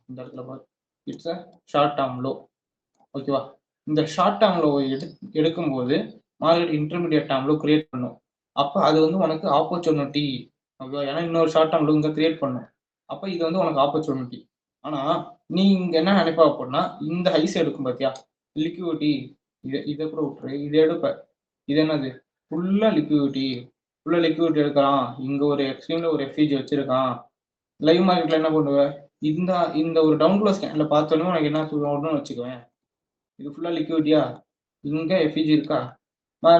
இந்த இடத்துல பாரு, it's a short term low. ஓகேவா. இந்த ஷார்ட் டேர்ம் லோ எடுக்கும்போது market intermediate term low create பண்ணும். அப்போ அது வந்து உனக்கு ஆப்பர்ச்சுனிட்டி. ஓகேவா. ஏன்னா இன்னொரு ஷார்ட் டேர்ம் லோ இங்கே கிரியேட் பண்ணும். அப்போ இது வந்து உனக்கு ஆப்பர்ச்சுனிட்டி. ஆனால் நீ இங்கே என்ன நினைப்பா அப்படின்னா இந்த ஹைஸ் எடுக்கும் பார்த்தியா லிக்விடிட்டி, இதை கூட விட்டுரு, இதை எடுப்ப, இது என்னது ஃபுல்லாக லிக்விடிட்டி, ஃபுல்லாக லிக்விடிட்டி எடுக்கிறான், இங்கே ஒரு எக்ஸ்ட்ரீமில் ஒரு எஃப்இஜி வச்சிருக்கான். லைவ் மார்க்கெட்டில் என்ன பண்ணுவேன், இந்த இந்த ஒரு டவுன் க்ளோஸ் ஸ்கேனில் பார்த்தோன்னே உனக்கு என்ன சொல்லணும்னு வச்சுக்குவேன், இது ஃபுல்லாக லிக்விடிட்டியா, இங்கே எஃப்இஜி இருக்கா,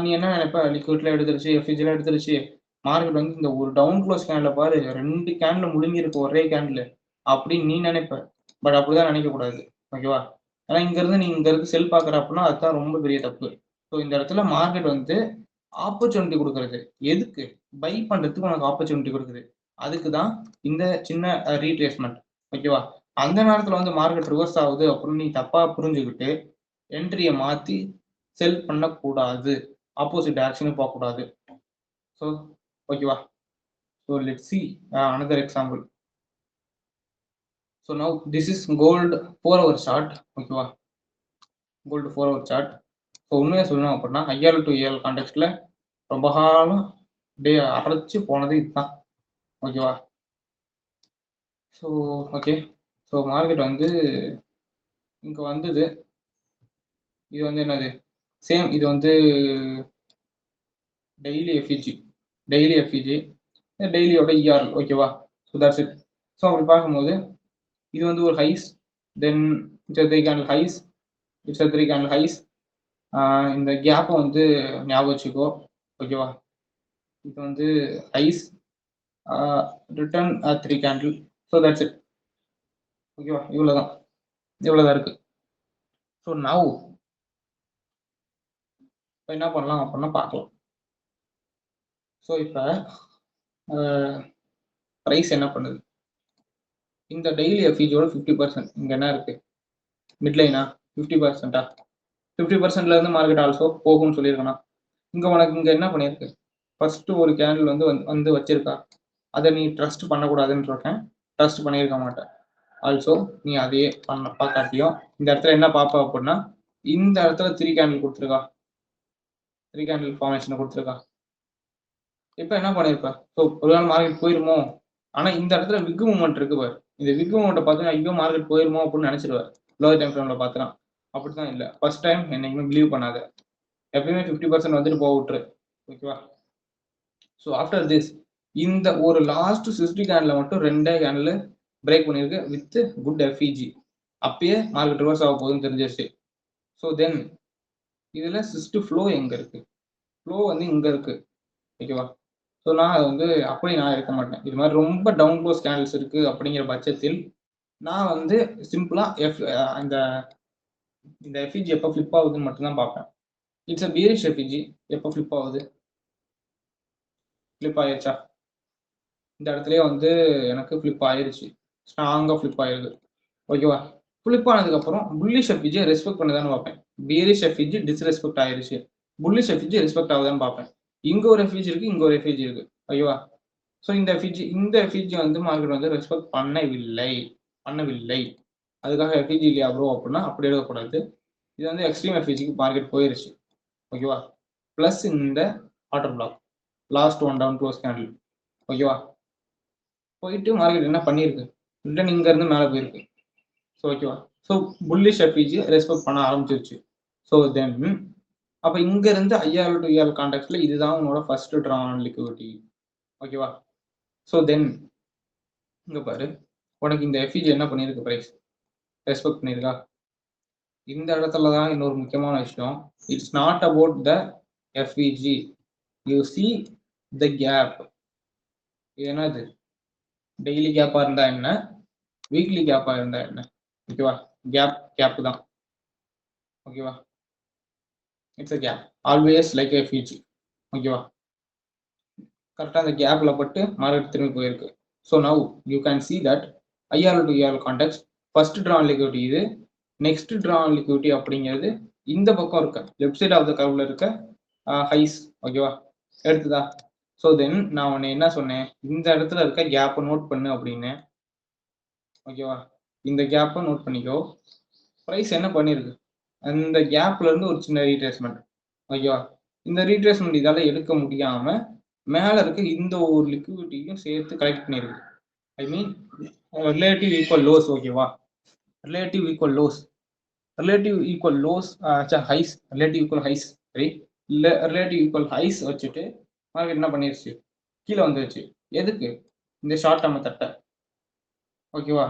நீ என்ன நினைப்ப, லிக்விட்ல எடுத்துருச்சு எஃப்இஜிலாம் எடுத்துருச்சு. மார்க்கெட் வந்து இந்த ஒரு டவுன் க்ளோஸ் ஸ்கேனில் பாரு 2 கேண்டில் முடிஞ்சிருக்கு ஒரே கேண்டில் அப்படின்னு நீ நினைப்ப. பட் அப்படிதான் நினைக்கக்கூடாது. ஓகேவா. ஏன்னா இங்கேருந்து நீ இங்கேருந்து செல் பார்க்குற அப்படின்னா அதுதான் ரொம்ப பெரிய தப்பு. ஸோ இந்த இடத்துல மார்க்கெட் வந்து ஆப்பர்ச்சுனிட்டி கொடுக்குறது எதுக்கு, பை பண்ணுறதுக்கு உனக்கு ஆப்பர்ச்சுனிட்டி கொடுக்குது. அதுக்கு தான் இந்த சின்ன ரீட்ரேஸ்மெண்ட். ஓகேவா. அந்த நேரத்தில் வந்து மார்க்கெட் ரிவர்ஸ் ஆகுது அப்படின்னு நீ தப்பாக புரிஞ்சுக்கிட்டு என்ட்ரியை மாற்றி செல் பண்ணக்கூடாது, ஆப்போசிட் ஆக்ஷனும் போகக்கூடாது. ஸோ ஓகேவா. So let's see another example. So now this is gold 4-hour chart. ஓகேவா. gold 4-hour chart. ஸோ உண்மையாக சொல்லணும் அப்படின்னா ஐஆர் டு இஆர் கான்டெக்ட்ல ரொம்ப காலம் டே அரைச்சி போனது இதுதான். ஓகேவா. So okay. ஸோ மார்க்கெட் வந்து இங்கே வந்தது. இது வந்து என்னது சேம், இது வந்து டெய்லி எஃப்இஜி, டெய்லியோட இஆர்எல். ஓகேவா. So that's it. ஸோ அப்படி பார்க்கும்போது இது வந்து ஒரு highs, then it's 3 candle highs, it's 3 candle highs. இந்த கேப்பை வந்து ஞாபகம் வச்சுக்கோ. ஓகேவா. இது வந்து highs return 3 candle. So that's it. ஓகேவா. இவ்வளோதான் இருக்கு. ஸோ நவ் இப்போ என்ன பண்ணலாம் அப்படின்னா பார்க்கலாம். ஸோ இப்போ ப்ரைஸ் என்ன பண்ணுது, இந்த டெய்லி எஃப்இஜியோட 50% இங்கே என்ன இருக்கு, மிட்லைனா 50%. 50%லேருந்து மார்க்கெட் ஆல்சோ போகும்னு சொல்லியிருக்கேனா. இங்கே உனக்கு இங்கே என்ன பண்ணியிருக்கு, ஃபர்ஸ்ட் ஒரு கேண்டில் வந்து வச்சிருக்கா, அதை நீ ட்ரஸ்ட் பண்ணக்கூடாதுன்னு சொல்கிறேன், ட்ரஸ்ட் பண்ணியிருக்க மாட்டேன். ஆல்சோ நீ அதையே பார்க்காட்டியும் இந்த இடத்துல என்ன பார்ப்ப அப்படின்னா இந்த இடத்துல 3 கேண்டில் கொடுத்துருக்கா, 3 கேண்டில் ஃபார்மேஷனை கொடுத்துருக்கான். இப்போ என்ன பண்ணியிருப்பேன்? ஸோ ஒரு நாள் மார்க்கெட் போயிருமோ? ஆனா இந்த இடத்துல விக் மூவ்மெண்ட் இருக்கு பாரு. இந்த விக் மூவ்மெண்ட்டை பார்த்தீங்கன்னா, ஐயோ மார்க்கெட் போயிருமோ அப்படின்னு நினைச்சிருவாரு. லோவர் டைம் ஃப்ரேம்ல பார்த்தனா. அப்படிதான் இல்ல. ஃபர்ஸ்ட் டைம் என்னைக்குமே பிலீவ் பண்ணாத. எப்பயுமே 50% வந்துட்டு போக விட்டுரு. ஓகேவா? ஸோ ஆஃப்டர் திஸ் இந்த ஒரு லாஸ்ட் 60 கேண்டில் மட்டும் 2 கேண்டில் பிரேக் பண்ணியிருக்கு வித் குட் எஃப்இஜி. அப்பயே மார்க்கெட் ரிவர்ஸ் ஆக போகுதுன்னு தெரிஞ்சிருச்சு. ஸோ தென் இதுல சிஸ்ட் ஃப்ளோ எங்க இருக்கு? ஃப்ளோ வந்து இங்க இருக்கு. ஓகேவா? ஸோ நான் அதை வந்து அப்படி நான் இருக்க மாட்டேன். இது மாதிரி ரொம்ப டவுன் க்ளோஸ் கேண்டில்ஸ் இருக்கு அப்படிங்கிற பட்சத்தில் நான் வந்து சிம்பிளா இந்த இந்த எஃப்இஜி எப்போ ஃபிளிப் ஆகுதுன்னு மட்டும்தான் பார்ப்பேன். இட்ஸ் அ பியரிஷ் எஃப்இஜி எப்போ ஃபிளிப் ஆகுது? ஃபிளிப் ஆயிருச்சா? இந்த இடத்துலயே வந்து எனக்கு ஃபிளிப் ஆயிருச்சு. ஸ்ட்ராங்கா ஃபிளிப் ஆயிருது. ஓகேவா? ஃபிளிப் ஆனதுக்கப்புறம் புல்லிஷ் எஃப்இஜியை ரெஸ்பெக்ட் பண்ணுதான்னு பார்ப்பேன். பியரிஷ் எஃப்இஜி டிஸ்ரெஸ்பெக்ட் ஆயிருச்சு. புல்லிஷ் எஃப்இஜி ரெஸ்பெக்ட் ஆகுதான்னு பார்ப்பேன். இங்க ஒரு எஃப்இஜி இருக்கு, இங்க ஒரு எஃப்இஜி இருக்கு. ஓகேவா? ஸோ இந்த எஃப்இஜி வந்து மார்க்கெட் வந்து ரெஸ்பெக்ட் பண்ணவில்லை. அதுக்காக எஃப்இஜி இல்லையா ப்ரோ அப்படின்னா அப்படி எடுக்கக்கூடாது. இது வந்து எக்ஸ்ட்ரீம் எஃப்இஜிக்கு மார்க்கெட் போயிருச்சு. ஓகேவா? பிளஸ் இந்த order block last one down close candle. ஓகேவா? போயிட்டு மார்க்கெட் என்ன பண்ணியிருக்கு? ரிட்டர்ன் இங்க இருந்து மேலே போயிருக்கு. ஸோ ஓகேவா? ஸோ புல்லிஷ் எஃப்இஜி ரெஸ்பெக்ட் பண்ண ஆரம்பிச்சிருச்சு. ஸோ தென் அப்போ இங்க இருந்து ஐஆர் டு இஆர் கான்டெக்ட்ல இதுதான் உங்களோட ஃபர்ஸ்ட் ட்ரா ஆன் லிக்விடிட்டி. ஓகேவா? ஸோ தென் இங்க பாரு, உனக்கு இந்த எஃப்இஜி என்ன பண்ணியிருக்கு பிரைஸ்? ரெஸ்பெக்ட் பண்ணியிருக்கா? இந்த இடத்துல தான் இன்னொரு முக்கியமான விஷயம். It's not about the FVG. You see the gap. இது என்னது? டெய்லி கேப்பா இருந்தா என்ன, வீக்லி கேப்பா இருந்தா என்ன? ஓகேவா? கேப் தான். ஓகேவா? It's a gap always like FVG. ஓகேவா? கரெக்டாக அந்த கேப்ல பட்டு மார்க்கெட் திரும்பி போயிருக்கு. So now you can see that IRL to ERL contact first draw on liquidity இது. நெக்ஸ்ட் ட்ரா ஆன் லிக்விடிட்டி அப்படிங்கிறது இந்த பக்கம் இருக்க லெஃப்ட் சைட் ஆஃப் த கர்வ்ல இருக்க ஹைஸ். ஓகேவா? எடுத்துதா? ஸோ தென் நான் உன்னை என்ன சொன்னேன்? இந்த இடத்துல இருக்க கேப்பை நோட் பண்ணு அப்படின்னு. ஓகேவா? இந்த கேப்பை நோட் பண்ணிக்கோ. ப்ரைஸ் என்ன பண்ணிருக்கு? அந்த கேப்ல இருந்து ஒரு சின்ன ரீட்ரேஸ்மெண்ட். ஓகேவா? இந்த ரீட்ரேஸ்மெண்ட் இதால எடுக்க முடியாம மேல இருக்க இந்த ஒரு லிக்விடிட்டியும் சேர்த்து கலெக்ட் பண்ணிருக்கு. I mean relative equal lows. ஓகேவா? Relative equal lows highs. Relative equal highs. சரி, ரிலேட்டிவ் ஈக்குவல் ஹைஸ் வச்சுட்டு மார்க்கெட் என்ன பண்ணிருச்சு? கீழே வந்துருச்சு. எதுக்கு? இந்த ஷார்ட் டேர்மை தட்ட. ஓகேவா?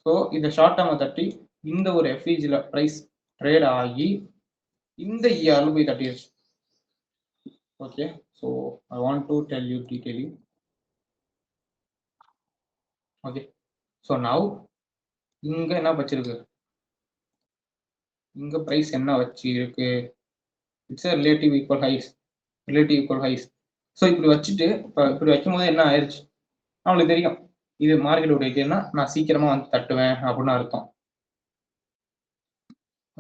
ஸோ இந்த ஷார்ட் டேர்மை தட்டி இந்த ஒரு எஃப்இஜியில் ப்ரைஸ் ட்ரேட் ஆகி இந்த இஆர்ல போய் தட்டிடுச்சு. Okay, so I want to tell you detailing. Okay, so now இங்க என்ன வச்சிருக்கு? இங்க பிரைஸ் என்ன வச்சிருக்கு? It's relative equal highs. So இப்படி வச்சுட்டு இப்படி வைக்கும் போது என்ன ஆயிடுச்சு? நம்மளுக்கு தெரியும் இது மார்க்கெட்டோட இதுன்னா நான் சீக்கிரமா வந்து தட்டுவேன் அப்படின்னு அர்த்தம்.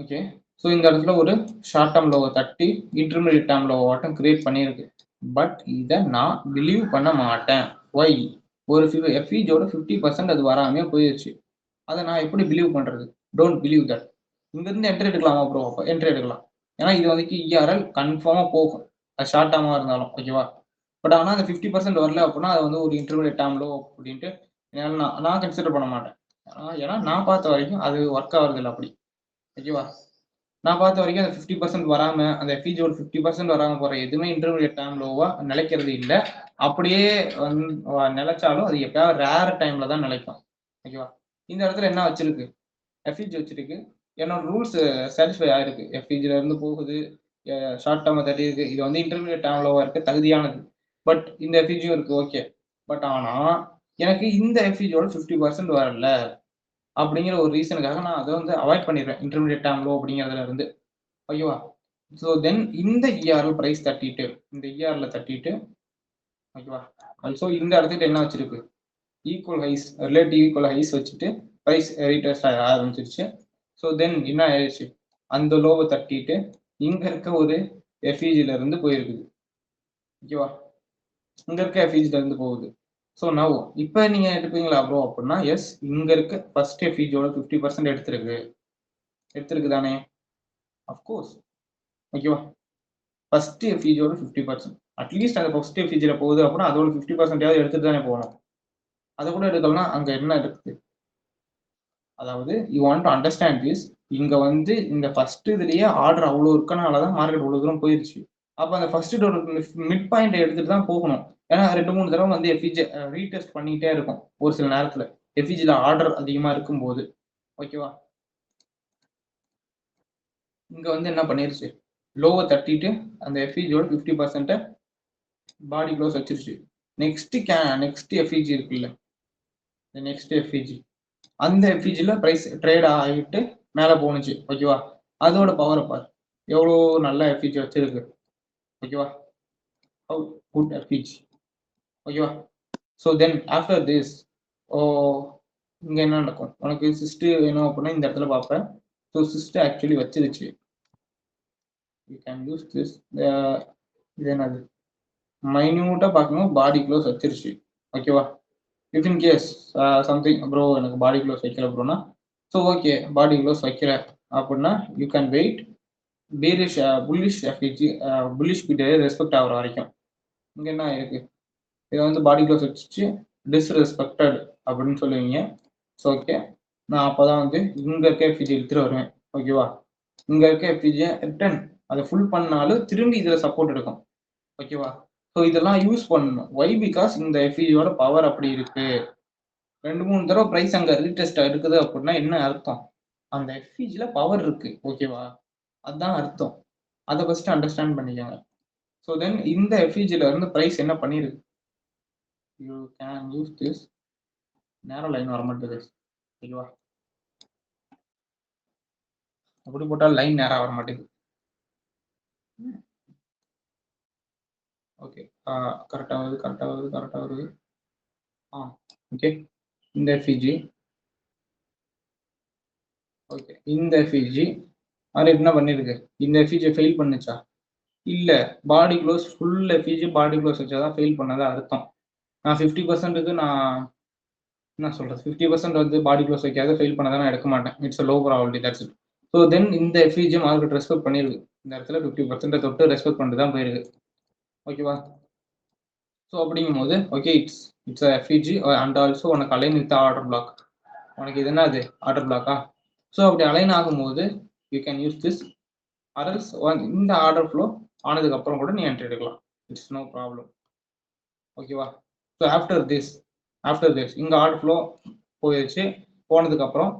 ஓகே, ஸோ இந்த இடத்துல ஒரு ஷார்ட் டேர்ம் லோவை தட்டி இன்டர்மீடியட் டேர்ம் லோவை மட்டும் கிரியேட் பண்ணியிருக்கு. பட் இதை நான் பிலீவ் பண்ண மாட்டேன். ஒய்? ஒரு எஃப்இஜோட 50% அது வராமே போயிடுச்சு. அதை நான் எப்படி பிலீவ் பண்றது? Don't believe that. இங்கிருந்து என்ட்ரி எடுக்கலாமா ப்ரோ? அப்போ என்ட்ரி எடுக்கலாம். ஏன்னா இது வந்து இஆர்எல் கன்ஃபார்மா போகும், அது ஷார்ட் டேர்மா இருந்தாலும். ஓகேவா? பட் ஆனால் அந்த 50% வரல அப்படின்னா அது வந்து ஒரு இன்டர்மீடியட் டேர்ம் லோ அப்படின்ட்டு நான் கன்சிடர் பண்ண மாட்டேன். ஏன்னா நான் பார்த்த வரைக்கும் அது ஒர்க் ஆகுறது இல்லை அப்படி. ஓகேவா? நான் பார்த்த வரைக்கும் அந்த 50% வராம அந்த எஃப்இஜோட 50% வராம போற எதுவுமே இன்டர்மீடியட் டேர்ம் லோவா நிலைக்கிறது இல்லை. அப்படியே நிலைச்சாலும் அது எப்பயாவது ரேர் டைம்ல தான் நிலைக்கும். ஓகேவா? இந்த இடத்துல என்ன வச்சிருக்கு? எஃப்இஜி வச்சிருக்கு. என்னோட ரூல்ஸ் சாட்டிஸ்ஃபை ஆயிருக்கு. எஃப்இஜில இருந்து போகுது, ஷார்ட் டேர்ம் தட்டி இருக்கு. இது வந்து இன்டர்மீடியட் டேர்ம் லோவா இருக்க தகுதியானது. பட் இந்த எஃப்இஜியும் இருக்கு. ஓகே, பட் ஆனா எனக்கு இந்த எஃப்இஜியோட 50% வரல அப்படிங்கிற ஒரு ரீசனுக்காக நான் அதை வந்து அவாய்ட் பண்ணிடுறேன், இன்டர்மீடியட் டேர்ம் லோ அப்படிங்கிறதுல இருந்து. ஓகேவா? ஸோ தென் இந்த இஆர்ல பிரைஸ் தட்டிட்டு ஓகேவா? ஸோ இந்த இடத்துக்கு என்ன வச்சிருக்கு? Equal highs, relative equal highs வச்சுட்டு ப்ரைஸ் ரீட்ரேஸ்ட் ஆக ஆரம்பிச்சிருச்சு. ஸோ தென் என்ன ஆயிடுச்சு? அந்த லோவை தட்டிட்டு இங்க இருக்க ஒரு எஃப்இஜில இருந்து போயிருக்குது. ஓகேவா? இங்க இருக்க எஃப்இஜில இருந்து போகுது. ஸோ நவ் இப்போ நீங்க எடுப்பீங்களா ப்ரோ அப்படின்னா, எஸ், இங்க இருக்க ஃபர்ஸ்ட் எஃப்இஜியோட 50% எடுத்திருக்கு தானே? அஃப்கோர்ஸ். ஓகேவா? ஃபர்ஸ்ட் எஃபிஜியோட 50%. அட்லீஸ்ட் அது ஃபர்ஸ்ட் எஃபிஜில போகுது அப்படின்னா அதோட 50% எடுத்துட்டு தானே போகணும். அதை கூட எடுக்கலன்னா அங்க என்ன இருக்குது? அதாவது you want to understand this. இங்க வந்து இந்த ஃபர்ஸ்ட் இதுலயே ஆர்டர் அவ்வளவு இருக்கனாலதான் மார்க்கெட் இவ்வளவு தூரம் போயிருச்சு. அப்ப அந்த ஃபர்ஸ்ட் மிட் பாயிண்ட் எடுத்துட்டு தான் போகணும். ஏன்னா 2-3 தடவை வந்து எஃபிஜி ரீடெஸ்ட் பண்ணிட்டே இருக்கும் ஒரு சில நேரத்துல எஃபிஜில ஆர்டர் அதிகமா இருக்கும்போது. ஓகேவா? இங்க வந்து என்ன பண்ணிருச்சு, லோவை தட்டிட்டு அந்த எஃபிஜியோட 50% பாடி க்ளோஸ் வச்சிருச்சு. நெக்ஸ்ட் எஃபிஜி இருக்குல்ல, நெக்ஸ்ட் எஃபிஜி அந்த எஃபிஜில பிரைஸ் ட்ரேட் ஆகிட்டு மேல போனுச்சு. ஓகேவா? அதோட பவரை பாரு, எவ்வளோ நல்ல எஃபிஜி வச்சிருக்கு. ஓகேவா? How good effigy. ஓகேவா? ஸோ தென் ஆஃப்டர் திஸ், ஓ இங்க என்ன நடக்கும், உனக்கு சிஸ்ட் வேணும் அப்படின்னா இந்த இடத்துல பார்ப்பேன். ஸோ சிஸ்ட் ஆக்சுவலி வச்சிருச்சு. You can use this. இது என்னது, மைன்யூட்டா பார்க்கணும், பாடி க்ளோஸ் வச்சிருச்சு. ஓகேவா? If in case something bro எனக்கு பாடி க்ளோஸ் வைக்கல ப்ரோனா, ஸோ ஓகே பாடி க்ளோஸ் வைக்கல அப்படின்னா you can wait bearish bullish FVG bullish period respect ஆகிற வரைக்கும். இங்கே என்ன இருக்கு, இதை வந்து பாடி க்ளோஸ் வச்சு டிஸ்ரெஸ்பெக்டட் அப்படின்னு சொல்லுவீங்க. ஸோ ஓகே, நான் அப்போதான் வந்து இங்கே இருக்க எஃபிஜி எடுத்துட்டு வருவேன். ஓகேவா? இங்கே இருக்க எஃபிஜியை ரிட்டர்ன் அதை ஃபுல் பண்ணாலும் திரும்பி இதில் சப்போர்ட் எடுக்கும். ஓகேவா? ஸோ இதெல்லாம் யூஸ் பண்ணணும். ஒய்? பிகாஸ் இந்த எஃபிஜியோட பவர் அப்படி இருக்கு. 2-3 தடவை பிரைஸ் அங்க ரீடெஸ்ட் எடுக்குது அப்படின்னா என்ன அர்த்தம், அந்த எஃபிஜில பவர் இருக்கு. ஓகேவா? அதுதான் அர்த்தம். அதை ஃபர்ஸ்ட் அண்டர்ஸ்டாண்ட் பண்ணிக்கோங்க. ஸோ தென் இந்த எஃபிஜில இருந்து பிரைஸ் என்ன பண்ணிருக்கு, யூ கேன் யூஸ் திஸ். நேரோ லைன் வர மாட்டேங்குது. ஓகேவா? அப்படி போட்டால் லைன் நேரா வர மாட்டேங்குது. ஓகே, கரெக்டா வருது. ஓகே, இந்த எஃபிஜி, ஓகே இந்த எஃபிஜி அது என்ன பண்ணிருக்கு, இந்த எஃபிஜி ஃபெயில் பண்ணுச்சா? இல்ல, body close full FVG body close வச்சாதான் ஃபெயில் பண்ணதா அர்த்தம். நான் 50%க்கு நான் என்ன சொல்றது, 50% வந்து பாடி க்ளோஸ் வைக்காத ஃபெயில் பண்ணதான் நான் எடுக்க மாட்டேன். It's low probability, that's it. So then இந்த எஃபிஜி மார்க்கெட் ரெஸ்பெக்ட் பண்ணிருக்கு. இந்த இடத்துல 50% தொட்டு ரெஸ்பெக்ட் பண்ணிட்டு தான் போயிருக்கு. ஓகேவா? ஸோ அப்படிங்கும்போது okay, it's FVG and also உனக்கு அலைன் வித் ஆர்டர் பிளாக். உனக்கு இது என்னது, ஆர்டர் பிளாக்கா? ஸோ அப்படி அலைன் ஆகும்போது you can use this. Others இந்த ஆர்டர் ஃப்ளோ ஆனதுக்கு அப்புறம் கூட நீ என்ட்ரி எடுக்கலாம். It's no problem. ஓகேவா? ஸோ ஆஃப்டர் திஸ் இங்க ஆர்டர் ஃப்ளோ போயிடுச்சு. போனதுக்கு அப்புறம்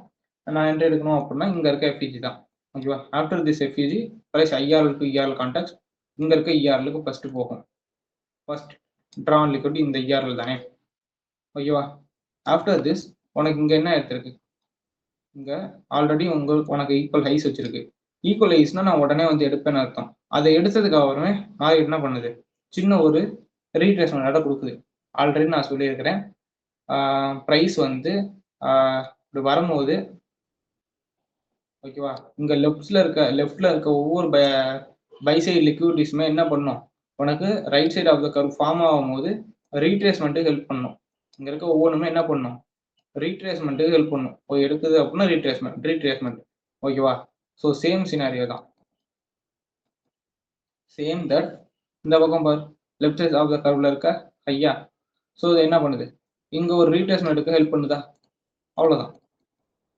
நான் என்ட்ரி எடுக்கணும் அப்படின்னா இங்க இருக்க எஃபிஜி தான். ஓகேவா? After this FVG price IRL to ERL contact இங்க இருக்க இஆர்எலுக்கு ஃபர்ஸ்ட் போகும். ஃபர்ஸ்ட் ட்ரா ஆன் லிக்விடிட்டி இந்த இஆர்எல் தானே. ஓகேவா? ஆஃப்டர் திஸ் உனக்கு இங்க என்ன எடுத்திருக்கு, இங்க ஆல்ரெடி உனக்கு ஈக்குவல் ஹைஸ் வச்சிருக்கு. ஈக்குவல் ஹைஸ்னா நான் உடனே வந்து எடுப்பேன்னு அர்த்தம். அதை எடுத்ததுக்கு அப்புறமே மார்க்கெட் என்ன பண்ணுது, சின்ன ஒரு ரீட்ரேஸ்மெண்ட் கொடுக்குது. ஆல்ரெடி நான் சொல்லியிருக்கிறேன், ப்ரைஸ் வந்து இப்படி வரும்போது ஓகேவா, இங்க லெஃப்ட்ல இருக்க ஒவ்வொரு பை சைடு லிக்விடிட்டிஸுமே என்ன பண்ணும், உனக்கு right side of the curve form ஆகும்போது ரீட்ரேஸ்மெண்ட்டுக்கு ஹெல்ப் பண்ணும். இங்க இருக்க ஒவ்வொன்றுமே என்ன பண்ணும், ரீட்ரேஸ்மெண்ட்டுக்கு ஹெல்ப் பண்ணும். எடுக்குது அப்படின்னா ரீட்ரேஸ்மெண்ட். ஓகேவா? ஸோ சேம் சினாரியோ தான், சேம் தட் இந்த பக்கம் பார், லெஃப்ட் சைட் ஆஃப் த கர்வ்ல இருக்க ஐயா. ஸோ இது என்ன பண்ணுது, இங்க ஒரு ரீட்ரேஸ்மெண்ட்டுக்கு ஹெல்ப் பண்ணுதா? அவ்வளோதான்,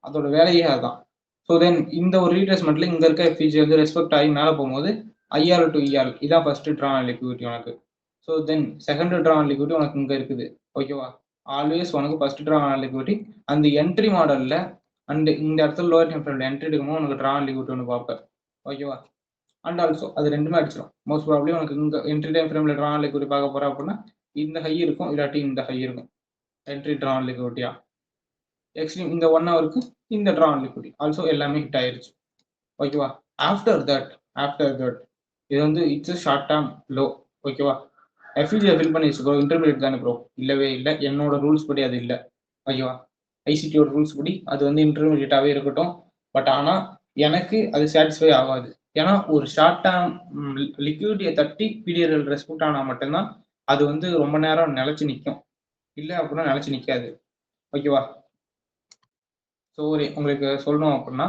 அதோட வேலையே அதுதான். ஸோ தென் இந்த ஒரு ரீட்ரேஸ்மெண்ட்ல இங்க இருக்க எஃபிஜி வந்து ரெஸ்பெக்ட் ஆகி மேலே போகும்போது ஐஆர் டு இஆர் இதான் ஃபர்ஸ்ட் ட்ரா ஆன் லிக்விடிட்டி உனக்கு. So then second draw on liquidity உனக்கு இங்க இருக்குது. ஓகேவா? ஆல்வேஸ் உனக்கு ஃபர்ஸ்ட் ட்ரா ஆன் லிக்விடிட்டி அந்த என்ட்ரி மாடல்ல அண்ட் இந்த இடத்துல லோவர் டைம் ஃப்ரேம்ல என்ட்ரி எடுக்கும்போது உனக்கு ட்ரா ஆன் லிக்விடிட்டி ஒன்று பார்ப்பேன். ஓகேவா? அண்ட் ஆல்சோ அது ரெண்டுமே அடிச்சிடும். மோஸ்ட் ப்ராப்ளி உனக்கு இங்க என்ட்ரி டைம் ஃப்ரேம்ல ட்ரா ஆன் லிக்விடிட்டி பார்க்க போற அப்படின்னா இந்த ஹை இருக்கும், இல்லாட்டி இந்த ஹை இருக்கும். என்ட்ரி ட்ரா ஆன் லிக்விடிட்டியா எக்ஸ்ட்ரீம் இந்த 1 ஹவருக்கு இந்த ட்ரா ஆன் லிக்விடிட்டி ஆல்சோ எல்லாமே ஹிட் ஆயிருச்சு. ஓகேவா? ஆஃப்டர் தட் இது வந்து இட்ஸ் ஷார்ட் டேர்ம் லோ. ஓகேவா? எஃபிஜியை ஃபில் பண்ணி ப்ரோ, இன்டர்மீடியட் தானே ப்ரோ? இல்லவே இல்லை, என்னோட ரூல்ஸ் படி அது இல்லை. ஓகேவா? ஐசிடியோட ரூல்ஸ் படி அது வந்து இன்டர்மீடியட்டாகவே இருக்கட்டும். பட் ஆனால் எனக்கு அது சாட்டிஸ்ஃபை ஆகாது. ஏன்னா ஒரு ஷார்ட் டேர்ம் லிக்விடிட்டியை தட்டி பீரியட் ரெஸ்பெக்ட் ஆனால் மட்டும்தான் அது வந்து ரொம்ப நேரம் நிலைச்சு நிற்கும். இல்லை அப்படின்னா நிலைச்சு நிற்காது. ஓகேவா? ஸோ உங்களுக்கு சொல்லணும் அப்படின்னா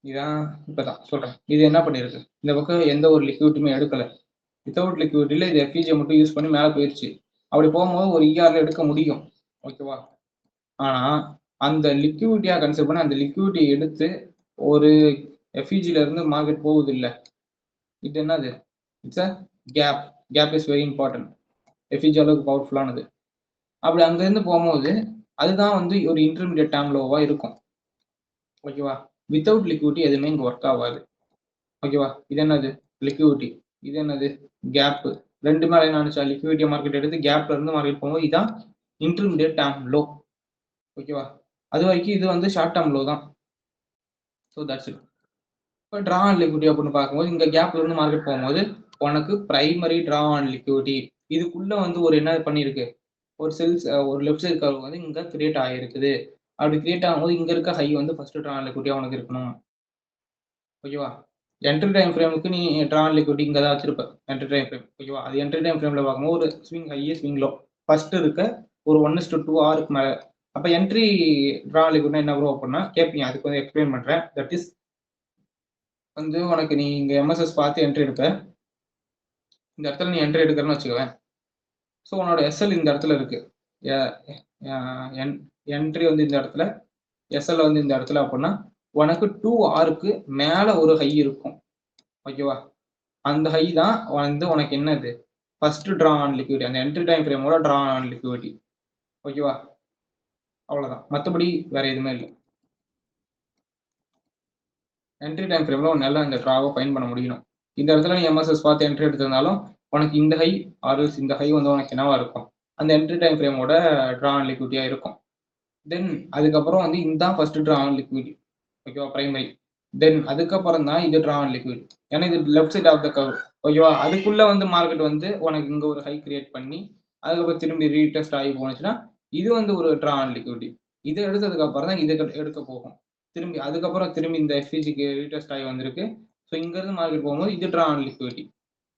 இதான் இப்பதான் சொல்றேன். இது என்ன பண்ணிருக்கு, இந்த பக்கம் எந்த ஒரு லிக்விட்டுமே எடுக்கல. வித்தவுட் லிக்விடில இது எஃப்இஜியை மட்டும் யூஸ் பண்ணி மேலே போயிடுச்சு. அப்படி போகும்போது ஒரு இஆர்ல எடுக்க முடியும். ஓகேவா? ஆனா அந்த லிக்விடிட்டியா கன்சிடர் பண்ணி அந்த லிக்விடிட்டி எடுத்து ஒரு எஃப்இஜில இருந்து மார்க்கெட் போகுது இல்ல, இது என்னது? It's a gap. Gap is very important. FVG அளவுக்கு பவர்ஃபுல்லானது. அப்படி அங்கிருந்து போகும்போது அதுதான் வந்து ஒரு இன்டர்மீடியட் டேர்ம் லோவா இருக்கும். ஓகேவா? வித்தவுட் லிக்விடிட்டி எதுவுமே இங்க ஒர்க் ஆகாது. ஓகேவா? இது என்னது? லிக்விடிட்டி. இது என்னது? கேப். ரெண்டுமே என்ன நினைச்சா லிக்விடிட்டி மார்க்கெட் எடுத்து கேப்ல இருந்து மார்க்கெட் போகும்போது இதான் இன்டர்மீடியட் டேர்ம் லோ. ஓகேவா? அது வரைக்கும் இது வந்து ஷார்ட் டேர்ம் லோ தான். So that's it. இப்போ ட்ரா ஆன் லிக்விடிட்டி அப்படின்னு பார்க்கும்போது இங்க கேப்ல இருந்து மார்க்கெட் போகும்போது உனக்கு பிரைமரி ட்ரா ஆன் லிக்விடிட்டி இதுக்குள்ள வந்து ஒரு என்ன பண்ணிருக்கு, ஒரு செல்ஸ் ஒரு லெஃப்ட் சைடு கர்வ் வந்து இங்க கிரியேட் ஆகிருக்குது. அப்படி கிரியேட் ஆகும்போது இங்க இருக்க ஹை வந்து ஃபர்ஸ்ட் ட்ரா ஆன் லிக்விடிட்டியா உனக்கு இருக்கணும். ஓகேவா? என்ட்ரி டைம் ஃப்ரேமுக்கு நீ ட்ரா ஆன் லிக்விடிட்டி இங்க தான் வச்சிருப்ப. Entry time frame. ஓகேவா? அது என்ட்ரி டைம் ஃப்ரேம்ல பார்க்கும்போது ஒரு swing high swing low first இருக்க ஒரு 1:2 ஆருக்கு மேல. அப்ப என்ட்ரி ட்ரா ஆன் லிக்விடிட்டி என்ன ப்ரோ அப்படின்னா கேட்பீங்க. அதுக்கு வந்து எக்ஸ்பிளைன் பண்றேன். தட் இஸ் வந்து உனக்கு நீ இங்க எம்எஸ்எஸ் பார்த்து என்ட்ரி எடுப்ப. இந்த இடத்துல நீ என்ட்ரி எடுக்கிறன்னு வச்சுக்கவேன். ஸோ உன்னோட எஸ்எல் இந்த இடத்துல இருக்கு. என்ட்ரி வந்து இந்த இடத்துல, எஸ்எல் வந்து இந்த இடத்துல அப்படின்னா உனக்கு 2Rக்கு மேல ஒரு ஹை இருக்கும். ஓகேவா? அந்த ஹை தான் வந்து உனக்கு என்னது, ஃபர்ஸ்ட் ட்ரா ஆன் லிக்விடிட்டி. அந்த என்ட்ரி டைம் ஃப்ரேமோட ட்ரா ஆன் லிக்விடிட்டி. ஓகேவா? அவ்வளவுதான். மற்றபடி வேற எதுவுமே இல்லை. என்ட்ரி டைம் ஃப்ரேம்ல உன்னால இந்த ட்ராவை ஃபைன் பண்ண முடியும். இந்த இடத்துல நீ எம்எஸ்எஸ் பார்த்து என்ட்ரி எடுத்திருந்தாலும் உனக்கு இந்த ஹை ஆர்எல்ஸ் இந்த ஹை வந்து உனக்கு என்னவா இருக்கும், அந்த என்ட்ரி டைம் ஃப்ரேமோட ட்ரா ஆன் லிக்விடிட்டியா இருக்கும். தென் அதுக்கப்புறம் வந்து இதுதான் ஃபர்ஸ்ட் ட்ரா ஆன் லிக்விடிட்டி. ஓகேவா? பிரைமரி. தென் அதுக்கப்புறம் தான் இது ட்ரா ஆன் லிக்விடிட்டி. ஏன்னா இது left side of the curve. ஓகேவா? அதுக்குள்ள வந்து மார்க்கெட் வந்து உனக்கு இங்க ஒரு ஹை கிரியேட் பண்ணி அதுக்கப்புறம் திரும்பி ரீடெஸ்ட் ஆகி போனுச்சுன்னா இது வந்து ஒரு ட்ரா ஆன் லிக்விடிட்டி. இதை எடுத்ததுக்கு அப்புறம் தான் இதை எடுக்க போகும். திரும்பி அதுக்கப்புறம் திரும்பி இந்த எஃப்இஜிக்கு ரீடெஸ்ட் ஆகி வந்திருக்கு. ஸோ இங்க இருந்து மார்க்கெட் போகும்போது இது ட்ரா ஆன் லிக்விடிட்டி.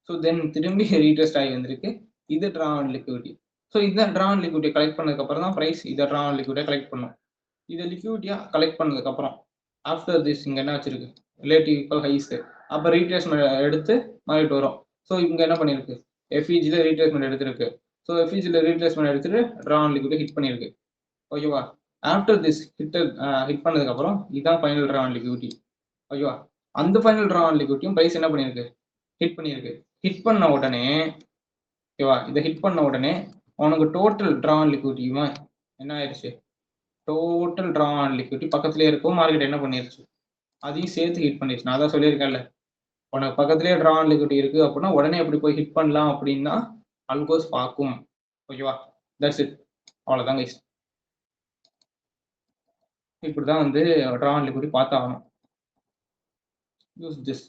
ஸோ தென் திரும்பி ரீடெஸ்ட் ஆகி வந்திருக்கு. இது ட்ரா ஆன் லிக்விடிட்டி. ஸோ இந்த ட்ரா ஆன் லிக்விடிட்டி கலெக்ட் பண்ணதுக்கு அப்புறம் தான் பிரைஸ் இதை ட்ரா ஆன் லிக்விடிட்டியா கலெக்ட் பண்ணும். இதை லிக்விடிட்டியா கலெக்ட் பண்ணதுக்கு அப்புறம் ஆஃப்டர் திஸ் இங்க என்ன வச்சிருக்கு, ரிலேட்டிவ் ஈக்குவல் ஹைஸ். அப்போ ரீட்ரேஸ்மெண்ட் எடுத்து மார்க்கெட் வரும். ஸோ இங்க என்ன பண்ணிருக்கு, எஃப்இஜில ரீட்ரேஸ்மெண்ட் எடுத்திருக்கு. ஸோ எஃப்இஜில ரீட்ரேஸ்மெண்ட் எடுத்துட்டு ட்ரா ஆன் லிக்விடிட்டி ஹிட் பண்ணிருக்கு. ஓகேவா? ஆஃப்டர் திஸ் ஹிட் பண்ணதுக்கு அப்புறம் இதுதான் ஃபைனல் ட்ரா ஆன் லிக்விடிட்டி. ஓகேவா? அந்த ஃபைனல் ட்ரா ஆன் லிக்விடிட்டியும் பிரைஸ் என்ன பண்ணிருக்கு, ஹிட் பண்ணிருக்கு. ஹிட் பண்ண உடனே ஓகேவா, இதை ஹிட் பண்ண உடனே உனக்கு டோட்டல் ட்ரா ஆன் லிக்விடிட்டியுமா என்ன ஆயிடுச்சு, டோட்டல் ட்ரா ஆன் லிக்விடிட்டி பக்கத்துலேயே இருக்கும். மார்க்கெட் என்ன பண்ணிருச்சு, அதையும் சேர்த்து ஹிட் பண்ணிருச்சு. நான் தான் சொல்லியிருக்கேன்ல, உனக்கு பக்கத்துலேயே ட்ரா ஆன் லிக்விடிட்டி இருக்கு அப்படின்னா உடனே எப்படி போய் ஹிட் பண்ணலாம் அப்படின்னா அல்கோஸ் பார்க்கும். ஓகேவா? That's it. அவ்வளோதான் கைஸ். இப்படி தான் வந்து ட்ரா ஆன் லிக்விடிட்டி பார்த்தாகணும். Use this.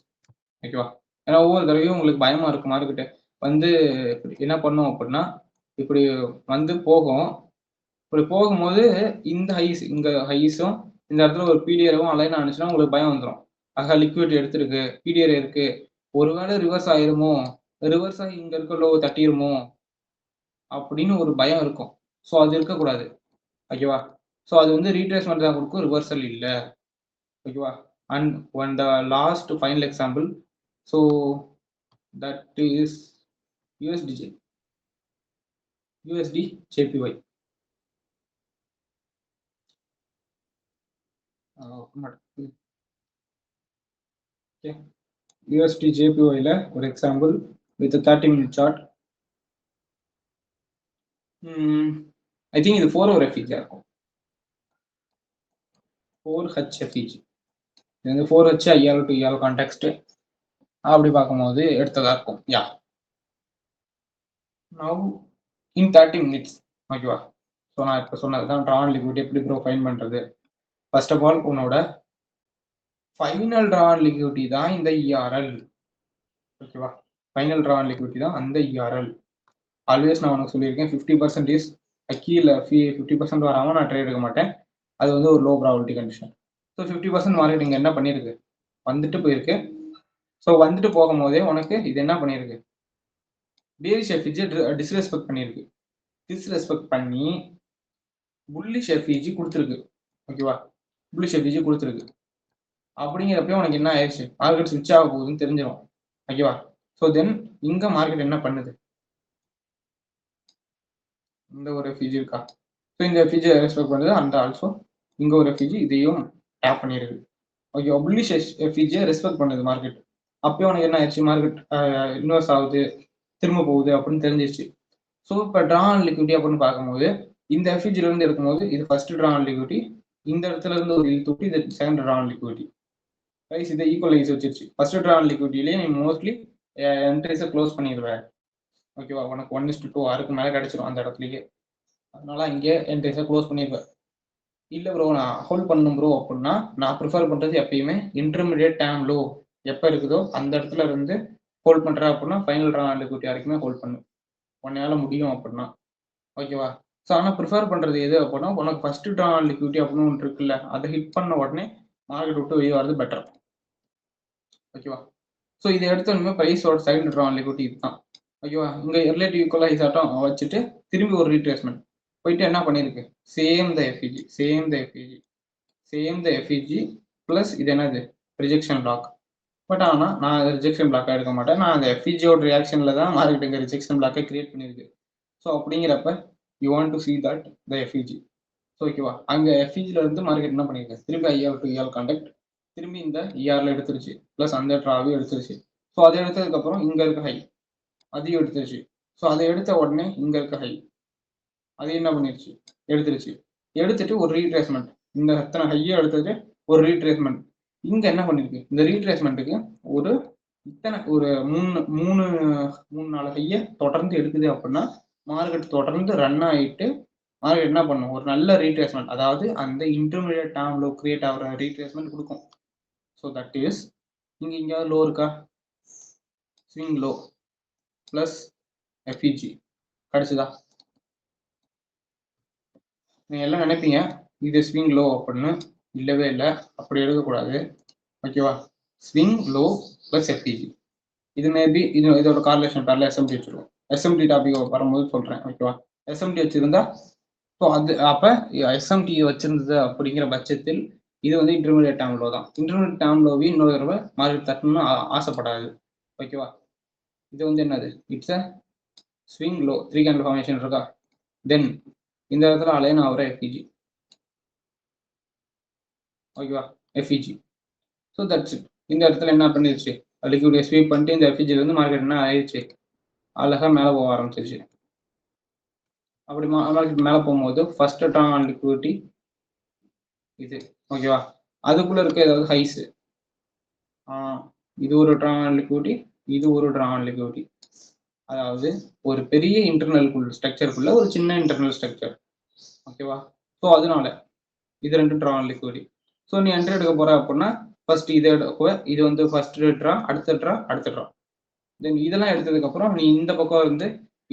ஓகேவா? ஏன்னா ஒவ்வொரு தடவையும் உங்களுக்கு பயமா இருக்கும் மார்க்கெட்டு வந்து என்ன பண்ணும் அப்படின்னா இப்படி வந்து போகும். இப்படி போகும்போது இந்த ஹைஸ் இங்க ஹைஸும் இந்த இடத்துல ஒரு பிடிஆரும் அலைன் ஆனிச்சுன்னா உங்களுக்கு பயம் வந்துடும். ஆக லிக்விடிட்டி எடுத்திருக்கு, பிடிஆர் இருக்கு, ஒருவேளை ரிவர்ஸ் ஆயிருமோ, ரிவர்ஸ் ஆகி இங்க இருக்க லோ தட்டிருமோ அப்படின்னு ஒரு பயம் இருக்கும். ஸோ அது இருக்கக்கூடாது. ஓகேவா? ஸோ அது வந்து ரீட்ரேஸ்மெண்ட் தான் கொடுக்கும், ரிவர்சல் இல்லை. ஓகேவா? And one the last final example. So that is USD JPY. Okay. USD JPY ல ஒரு example with 30-minute chart. I think இது 4 ஒரு FEG இருக்கும். 4H FEG. இது வந்து 4H IR to ER context அப்படி பார்க்கும்போது எடுத்ததா இருக்கும். யா நவ் இன் 30 minutes. ஓகேவா? ஸோ நான் இப்போ சொன்னது தான் ட்ரா ஆன் லிக்விடிட்டி எப்படி ப்ரோ ஃபைன் பண்ணுறது. ஃபர்ஸ்ட் ஆஃப் ஆல் உன்னோட ஃபைனல் ட்ரா ஆன் லிக்விடிட்டி தான் இந்த ERL. ஓகேவா? ஃபைனல் ட்ரா ஆன் லிக்விடிட்டி தான் அந்த ERL. ஆல்வேஸ் நான் உனக்கு சொல்லியிருக்கேன் 50% இஸ் கீழே 50% வராமல் நான் ட்ரேட் எடுக்க மாட்டேன். அது வந்து ஒரு low probability condition. So 50% market இங்கே என்ன பண்ணியிருக்கு, வந்துட்டு போயிருக்கு. ஸோ வந்துட்டு போகும்போதே உனக்கு இது என்ன பண்ணியிருக்கு, பேரிஷ் எஃப்இஜி டிஸ்ரெஸ்பெக்ட் பண்ணியிருக்கு. டிஸ்ரெஸ்பெக்ட் பண்ணி புல்லிஷ் எஃப்இஜி கொடுத்துருக்கு. ஓகேவா? புல்லிஷ் எஃப்இஜி கொடுத்துருக்கு. அப்படிங்கிறப்ப உனக்கு என்ன ஆயிடுச்சு, மார்க்கெட் ஸ்விட்ச் ஆக போகுதுன்னு தெரிஞ்சிடும். ஓகேவா? ஸோ தென் இங்க மார்க்கெட் என்ன பண்ணுது, இந்த ஒரு எஃப்இஜி இருக்கா? ஸோ இந்த எஃப்இஜி ரெஸ்பெக்ட் பண்ணுது அண்ட் ஆல்சோ இங்க ஒரு எஃப்இஜி இதையும் டேப் பண்ணிருக்கு. ஓகே, புல்லிஷ் எஃப்இஜியை ரெஸ்பெக்ட் பண்ணுது மார்க்கெட். அப்பயும் உனக்கு என்ன ஆயிடுச்சு, மார்க்கெட் இன்வெர்ஸ் ஆகுது, திரும்ப போகுது அப்படின்னு தெரிஞ்சிருச்சு. ஸோ இப்போ ட்ரா ஆன் லிக்விட்டி அப்படின்னு பார்க்கும்போது இந்த எஃப்இஜில இருந்து எடுக்கும்போது இது ஃபர்ஸ்ட் ட்ரா ஆன் லிக்விட்டி, இந்த இடத்துல இருந்து ஒரு இழுத்து விட்டு இது செகண்ட் ட்ரா ஆன் லிக்விட்டி. ரைஸ் இதை ஈக்குவலைஸ் வச்சிருச்சு. ஃபர்ஸ்ட் ட்ரா ஆன் லிக்விட்டிலேயே நீ மோஸ்ட்லி என்ட்ரிஸை க்ளோஸ் பண்ணிடுவேன். ஓகேவா? உனக்கு 1:2 அதுக்கு மேலே கிடைச்சிடும் அந்த இடத்துலயே. அதனால இங்கே என்ட்ரிஸை க்ளோஸ் பண்ணிடுவேன். இல்லை ப்ரோ நான் ஹோல்ட் பண்ணணும் ப்ரோ அப்படின்னா நான் ப்ரிஃபர் பண்ணுறது எப்பயுமே இன்டர்மீடியட் டைம் லோ எப்போ இருக்குதோ அந்த இடத்துல இருந்து ஹோல்ட் பண்ணுறேன் அப்படின்னா ஃபைனல் ட்ரா ஆன் லிக்விட்டி வரைக்குமே ஹோல்ட் பண்ணு, உன்னையால முடியும் அப்படின்னா. ஓகேவா? ஸோ ஆனால் ப்ரிஃபர் பண்ணுறது எது அப்படின்னா உனக்கு ஃபர்ஸ்ட் ட்ரா ஆன் லிக்விட்டி அப்படின்னு ஒன்று இருக்குல்ல, அதை ஹிட் பண்ண உடனே மார்க்கெட் விட்டு வெளியே வரது பெட்டர். ஓகேவா? ஸோ இதை எடுத்தோடனே ப்ரைஸோட சைடு ட்ரா ஆன் லிக்விட்டி இதுதான். ஓகேவா? இங்கே ரிலேட்டிவ் ஈக்குவலைஸ் ஆட்டம் வச்சுட்டு திரும்பி ஒரு ரீட்ரேஸ்மெண்ட் போயிட்டு என்ன பண்ணியிருக்கு, சேம் த எஃப்இஜி ப்ளஸ் இது என்னது ரிஜெக்ஷன் பிளாக். பட் ஆனால் நான் ரிஜெக்ஷன் பிளாக்காக எடுக்க மாட்டேன், நான் அந்த எஃப்இஜியோட ரியாக்ஷனில் தான் மார்க்கெட்டுங்க ரிஜெக்ஷன் பிளாக்கை கிரியேட் பண்ணியிருக்கு. ஸோ அப்படிங்கிறப்ப you want to see that the FEG. So ஓகேவா? அங்கே எஃப்இஜியில் இருந்து மார்க்கெட் என்ன பண்ணியிருக்கு, திரும்பி ஐஆர் டு இஆர் கான்டெக்ட் திரும்பி இந்த இஆரில் எடுத்துருச்சு, ப்ளஸ் அந்த ட்ராவையும் எடுத்துருச்சு. ஸோ அதை எடுத்ததுக்கப்புறம் இங்கே இருக்க ஹை அதையும் எடுத்துருச்சு. ஸோ அதை எடுத்த உடனே இங்கே இருக்க ஹை அது என்ன பண்ணிருச்சு, எடுத்துருச்சு. எடுத்துட்டு ஒரு ரீட்ரேஸ்மெண்ட், இந்த எத்தனை ஹையை எடுத்துட்டு ஒரு ரீட்ரேஸ்மெண்ட். இங்க என்ன பண்ணிருக்கு, இந்த ரீட்ரேஸ்மெண்ட்டுக்கு ஒரு இத்தனை ஒரு மூணு 4 ஹையை தொடர்ந்து எடுக்குது அப்படின்னா மார்க்கெட் தொடர்ந்து ரன் ஆகிட்டு மார்க்கெட் என்ன பண்ணும், ஒரு நல்ல ரீட்ரேஸ்மெண்ட், அதாவது அந்த இன்டர்மீடியட் டேர்ம்ல கிரியேட் ஆகிற ரீட்ரேஸ்மெண்ட் கொடுக்கும். ஸோ தட் இஸ் இங்க எங்கேயாவது லோ இருக்கா, ஸ்விங் லோ பிளஸ் எஃப்இஜி கிடைச்சுதா? நீங்க எல்லாம் நினைப்பீங்க இது ஸ்விங் லோ அப்படின்னு, இல்லவே இல்லை, அப்படி எடுக்கக்கூடாது. ஓகேவா? ஸ்விங் லோ பிளஸ் எஃப்இஜி இது மேபி இதோட கார்லேஷன் பேரில் எஸ்எம்டி வச்சிருவோம். எஸ்எம்டி டாபிக் வரும்போது சொல்றேன். ஓகேவா? எஸ்எம்டி வச்சிருந்தா ஸோ அது அப்போ எஸ்எம்டி வச்சிருந்தது அப்படிங்கிற பட்சத்தில் இது வந்து இன்டர்மீடியட் டேர்ம் லோ தான். இன்டர்மீடியட் டேர்ம் லோவையும் இன்னொரு தடவை மார்க்கெட் தட்டணும்னு ஆசைப்படாது. ஓகேவா? இது வந்து என்னது, it's a swing low, 3 candle formation இருக்கா, தென் இந்த இடத்துல அலைன் ஆகிற எஃப்இஜி. ஓகேவா? எஃப்இஜி. So that's it. இந்த இடத்துல என்ன பண்ணிருச்சு, லிக்விடியை ஸ்வீப் பண்ணிட்டு இந்த எஃப்இஜில இருந்து மார்க்கெட் என்ன ஆயிடுச்சு, அழகா மேலே போக ஆரம்பிச்சிருச்சு. அப்படி மார்க்கெட் மேலே போகும்போது ஃபர்ஸ்ட் ட்ரா ஆன் லிக்விடிட்டி இது. ஓகேவா? அதுக்குள்ள இருக்க ஏதாவது ஹைஸ், இது ஒரு ட்ரா ஆன் லிக்விடிட்டி, இது ஒரு ட்ரா ஆன் லிக்விடிட்டி. அதாவது ஒரு பெரிய இன்டர்னல் ஸ்ட்ரக்சருக்குள்ள ஒரு சின்ன இன்டர்னல் ஸ்ட்ரக்சர். ஓகேவா? ஸோ அதனால இது ரெண்டு ட்ரா ஆன் லிக்விடிட்டி. ஸோ நீ என்ட்ரி எடுக்க போற அப்படின்னா ஃபர்ஸ்ட் இதை எடுக்க, இது வந்து ஃபர்ஸ்ட் ட்ரா, அடுத்த ட்ரா. தென் இதெல்லாம் எடுத்ததுக்கு அப்புறம் நீ இந்த பக்கம் இருந்து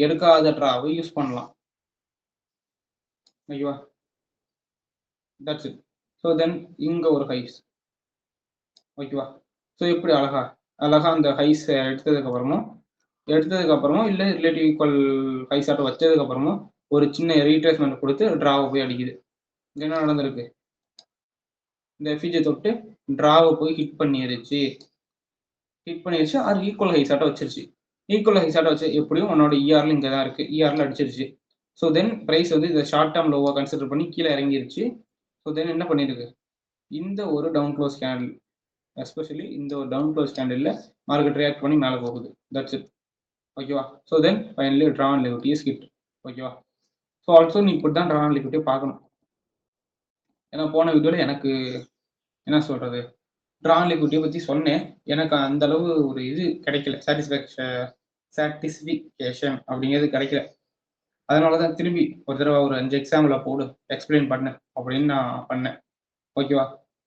எடுக்காத ட்ராவை யூஸ் பண்ணலாம். ஓகேவா? That's it. ஸோ தென் இங்க ஒரு ஹைஸ். ஓகேவா? ஸோ எப்படி அழகா அந்த ஹைஸ் எடுத்ததுக்கு அப்புறமும் இல்லை ரிலேட்டிவ் ஈக்குவல் ஹைஸ் ஆட்டை வச்சதுக்கு அப்புறமும் ஒரு சின்ன ரீட்ரேஸ்மெண்ட் கொடுத்து ட்ராவை போய் அடிக்குது. என்ன நடந்திருக்கு, இந்த எஃப்இஜி தொட்டு ட்ராவை போய் ஹிட் பண்ணிருச்சு. அது ஈக்குவல் ஹைஸ் ஆட்டை வச்சிருச்சு. ஈக்குவல் ஹைஸ் ஆட்டை வச்சு எப்படியும் உன்னோட இஆர்ல இங்கே தான் இருக்கு, இஆர்ல அடிச்சிருச்சு. ஸோ தென் ப்ரைஸ் வந்து இந்த ஷார்ட் டேர்ம் லோவாக கன்சிடர் பண்ணி கீழே இறங்கிருச்சு. ஸோ தென் என்ன பண்ணிருக்கு, இந்த ஒரு டவுன் க்ளோஸ் கேண்டில், எஸ்பெஷலி இந்த ஒரு down close candle market react பண்ணி மேலே போகுது. That's it. ஓகேவா? So then finally draw on liquidity is hit. ஓகேவா? ஸோ ஆல்சோ நீ இப்படி தான் ட்ரா ஆன் லிக்விடிட்டியை பார்க்கணும். ஏன்னா போன வீடியோவில் எனக்கு என்ன சொல்றது, ட்ரா ஆன் லிக்விடிட்டியை பற்றி சொன்னேன், எனக்கு அந்த அளவு ஒரு இது கிடைக்கல, சாட்டிஸ்ஃபிகேஷன் அப்படிங்கிறது கிடைக்கல. அதனால தான் திரும்பி ஒரு தடவை ஒரு 5 எக்ஸாம்பிள் போடு எக்ஸ்பிளைன் பண்ணு அப்படின்னு நான் பண்ணேன். ஓகேவா?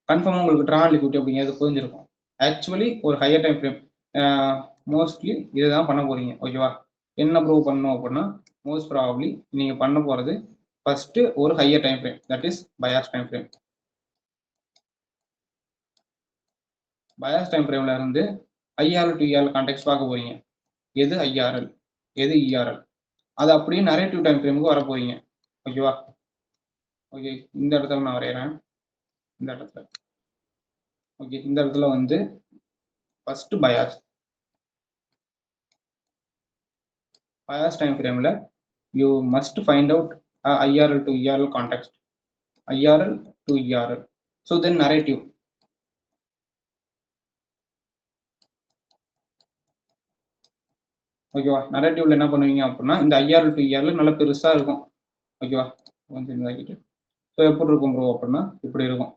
கன்ஃபார்மாக உங்களுக்கு ட்ரா ஆன் லிக்விடிட்டி அப்படிங்கிறது புரிஞ்சிருக்கும். ஆக்சுவலி ஒரு ஹையர் டைம் ஃப்ரேம் மோஸ்ட்லி இதுதான் பண்ண போறீங்க. ஓகேவா? என்ன ப்ரூவ் பண்ணணும் அப்படின்னா மோஸ்ட் ப்ராபப்ளி நீங்கள் பண்ண போகிறது ஃபர்ஸ்ட் ஒரு higher time frame, that is bias time frame. Bias time ஃப்ரேம்ல இருந்து ஐஆர்எல் டு இஆர்எல் கான்டெக்ட் பார்க்க போறீங்க. எது ஐஆர்எல், எது இஆர்எல், அது அப்படியே நரேட்டிவ் டைம் ஃப்ரேமுக்கு வர போறீங்க. ஓகேவா? ஓகே, இந்த இடத்துல நான் வரைகிறேன். இந்த இடத்துல ஓகே, இந்த இடத்துல வந்து ஃபர்ஸ்ட் பயாஸ் டைம் ஃப்ரேம்ல you must find out IRL to ERL context, IRL to ERL. So then narrative. ஓகேவா, நரேட்டிவ்ல என்ன பண்ணுவீங்க அப்படின்னா இந்த IRL to ERL நல்ல பெருசா இருக்கும். ஓகேவா, கொஞ்சம் இதாகிட்டு ஸோ எப்படி இருக்கும் ப்ரோ அப்படின்னா இப்படி இருக்கும்,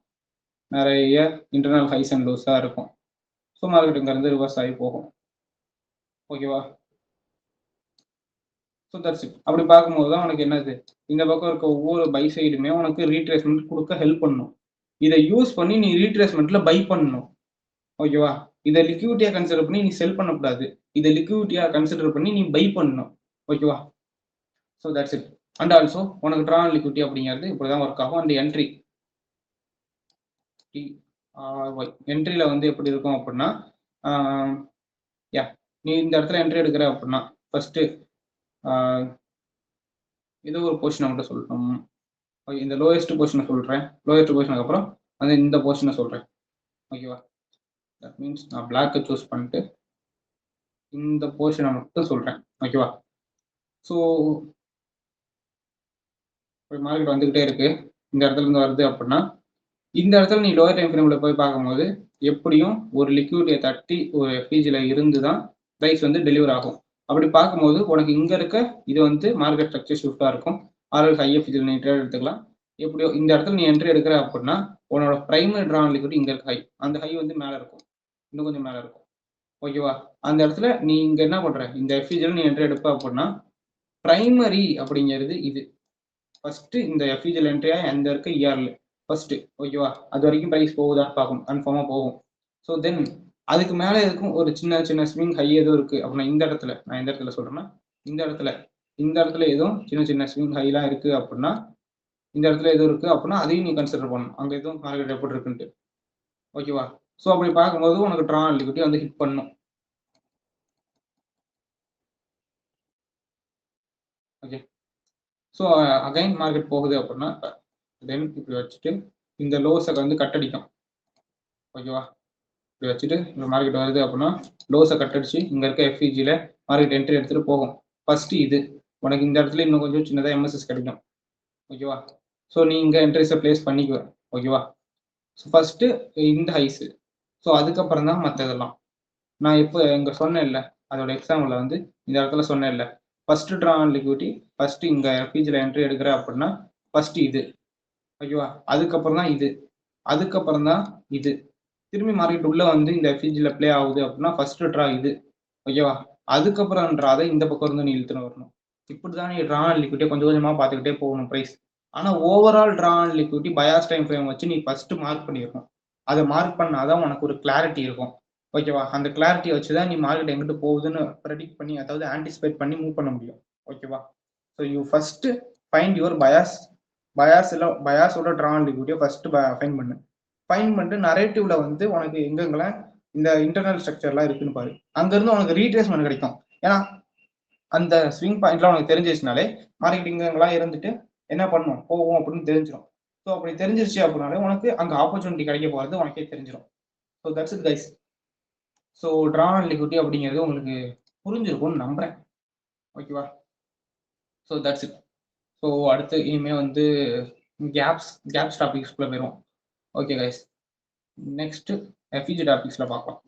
நிறைய இன்டர்னல் ஹைஸ் அண்ட் லோஸாக இருக்கும். ஸோ மார்க்கெட் இங்கேருந்து ரிவர்ஸ் ஆகி போகும். ஓகேவா, ஸோ தட்ஸ் இட். அப்படி பார்க்கும்போது தான் உனக்கு என்னது, இந்த பக்கம் இருக்க ஒவ்வொரு பை சைடுமே உனக்கு ரீட்ரேஸ்மெண்ட் கொடுக்க ஹெல்ப் பண்ணும். இதை யூஸ் பண்ணி நீ ரீட்ரேஸ்மெண்ட்ல பை பண்ணணும். ஓகேவா, இதை லிக்விடிட்டியா கன்சிடர் பண்ணி நீ செல் பண்ணக்கூடாது, இதை லிக்விடிட்டியா கன்சிடர் பண்ணி நீ பை பண்ணணும். ஓகேவா, so that's it. And also உனக்கு ட்ரா அண்ட் லிக்விடிட்டி அப்படிங்கிறது இப்படிதான் ஒர்க் ஆகும். அண்ட் என்ட்ரி என்ட்ரியில வந்து எப்படி இருக்கும் அப்படின்னா, யா நீ இந்த இடத்துல என்ட்ரி எடுக்கிற அப்படின்னா ஃபர்ஸ்ட் ஏதோ ஒரு பொசிஷனை மட்டும் சொல்லணும். இந்த லோயஸ்ட் பொசிஷனை சொல்றேன், லோயஸ்ட் பொசிஷனுக்கு அப்புறம் வந்து இந்த பொசிஷனை சொல்றேன். ஓகேவா, தட் மீன்ஸ் நான் பிளாக்கை சூஸ் பண்ணிட்டு இந்த பொசிஷனை மட்டும் சொல்றேன். ஓகேவா, ஸோ மார்க்கெட் வந்துகிட்டே இருக்கு, இந்த இடத்துல இருந்து வருது அப்படின்னா இந்த இடத்துல நீ லோயர் டைம் ஃப்ரேம்ல போய் பார்க்கும்போது எப்படியும் ஒரு லிக்விடிட்டியை தட்டி ஒரு FEGல இருந்து தான் ப்ரைஸ் வந்து டெலிவர் ஆகும். அப்படி பார்க்கும்போது உனக்கு இங்க இருக்க இது வந்து மார்க்கெட் ஸ்ட்ரக்சர் ஷிஃப்டா இருக்கும். ஆர்எல் IFEGல நீ ட்ரேட் எடுத்துக்கலாம். எப்படியோ இந்த இடத்துல நீ என்ட்ரி எடுக்கிற அப்படின்னா உன்னோட பிரைமரி ட்ரா லிக்விடிட்டி இங்க இருக்க ஹை, அந்த ஹை வந்து மேல இருக்கும், இன்னும் கொஞ்சம் மேல இருக்கும். ஓகேவா, அந்த இடத்துல நீ இங்க என்ன பண்ற, இந்த FEGல நீ என்ட்ரி எடுப்ப அப்படின்னா பிரைமரி அப்படிங்கிறது இது ஃபர்ஸ்ட் இந்த FEGல என்ட்ரியா எந்த இருக்க ERL ஃபர்ஸ்ட். ஓகேவா, அது வரைக்கும் ப்ரைஸ் போகுதான்னு பார்க்கும், கன்ஃபார்மா போகும். ஸோ தென் அதுக்கு மேலே இருக்கும் ஒரு சின்ன சின்ன ஸ்விங் ஹை எதுவும் இருக்கு அப்படின்னா இந்த இடத்துல, நான் எந்த இடத்துல சொல்றேன்னா இந்த இடத்துல எதுவும் சின்ன சின்ன ஸ்விங் ஹைலாம் இருக்கு அப்படின்னா இந்த இடத்துல எதுவும் இருக்கு அப்படின்னா அதையும் நீ கன்சிடர் பண்ணணும், அங்கே எதுவும் மார்க்கெட் எப்படி இருக்குன்ட்டு. ஓகேவா, ஸோ அப்படி பார்க்கும்போது உனக்கு ட்ரா அண்ட் லிக்விடிட்டி வந்து ஹிட் பண்ணும். ஓகே, ஸோ அகைன் மார்க்கெட் போகுது அப்படின்னா தென் இப்படி வச்சுட்டு இந்த லோஸை வந்து கட் அடிக்கும். ஓகேவா, இப்படி வச்சுட்டு இந்த மார்க்கெட் வருது அப்படின்னா லோஸை கட் அடிச்சு இங்க இருக்க FEGல மார்க்கெட் என்ட்ரி எடுத்துட்டு போகும். ஃபர்ஸ்ட் இது உனக்கு இந்த இடத்துல இன்னும் கொஞ்சம் சின்னதாக MSS கிடைக்கும். ஓகேவா, ஸோ நீ இங்க என்ட்ரிஸை பிளேஸ் பண்ணிக்குவ. ஓகேவா, ஸோ ஃபர்ஸ்ட் இந்த ஹைஸ், ஸோ அதுக்கப்புறம் தான் மற்ற இதெல்லாம். நான் இப்போ இங்க சொன்னேன் இல்லை, அதோட எக்ஸாம்பிள் வந்து இந்த இடத்துல சொன்னேன் இல்லை, first draw and liquidity first இங்க FEGல என்ட்ரி எடுக்கிற அப்படின்னா ஃபர்ஸ்ட் இது. ஓகேவா, அதுக்கப்புறம் தான் இது, அதுக்கப்புறம் தான் இது. திரும்பி மார்க்கெட் உள்ள வந்து இந்த FEGல பிளே ஆகுது அப்படின்னா ஃபர்ஸ்ட் ட்ரா இது. ஓகேவா, அதுக்கப்புறம் ட்ராதை இந்த பக்கம் இருந்து நீ இழுத்துன்னு வரணும். இப்படிதான் நீ ட்ரா அண்ட் லிக்விடிட்டி கொஞ்சம் கொஞ்சமா பார்த்துக்கிட்டே போகணும் ப்ரைஸ். ஆனா overall draw and liquidity bias time frame வச்சு நீ ஃபர்ஸ்ட் மார்க் பண்ணிருக்கணும். அதை மார்க் பண்ணாதான் உனக்கு ஒரு கிளாரிட்டி இருக்கும். ஓகேவா, அந்த கிளாரிட்டியை வச்சுதான் நீ மார்க்கெட் எங்கிட்டு போகுதுன்னு ப்ரெடிக்ட் பண்ணி, அதாவது ஆன்டிசிபேட் பண்ணி மூவ் பண்ண முடியும். ஓகேவா, so you first find your பயாஸோட ட்ரா அண்ட் லிக்விடிட்டியை ஃபர்ஸ்ட் ஃபைண்ட் பண்ணு. ஃபைண்ட் பண்ணிட்டு நரேட்டிவ்ல வந்து உனக்கு எங்கெங்கெல்லாம் இந்த இன்டர்னல் ஸ்ட்ரக்சர்லாம் இருக்குன்னு பாரு, அங்கிருந்து உனக்கு ரீட்ரேஸ்மெண்ட் கிடைக்கும். ஏன்னா அந்த ஸ்விங் பாயிண்ட்லாம் உனக்கு தெரிஞ்சிச்சுனாலே மார்க்கெட் இங்கெல்லாம் இருந்துட்டு என்ன பண்ணும் போகும் அப்படின்னு தெரிஞ்சிடும். ஸோ அப்படி தெரிஞ்சிருச்சு அப்படின்னாலே உனக்கு அங்கே ஆப்பர்ச்சுனிட்டி கிடைக்க போகிறது உனக்கே தெரிஞ்சிடும். So that's it guys. So draw and liquidity அப்படிங்கிறது உங்களுக்கு புரிஞ்சிருக்கும்னு நம்புறேன். ஓகேவா, ஸோ தட்ஸ் இட். ஸோ அடுத்து இனிமே வந்து கேப்ஸ் டாபிக்ஸ்குள்ள போயிடும். ஓகே கைஸ், நெக்ஸ்ட் FEG டாபிக்ஸ்ல பார்க்கலாம்.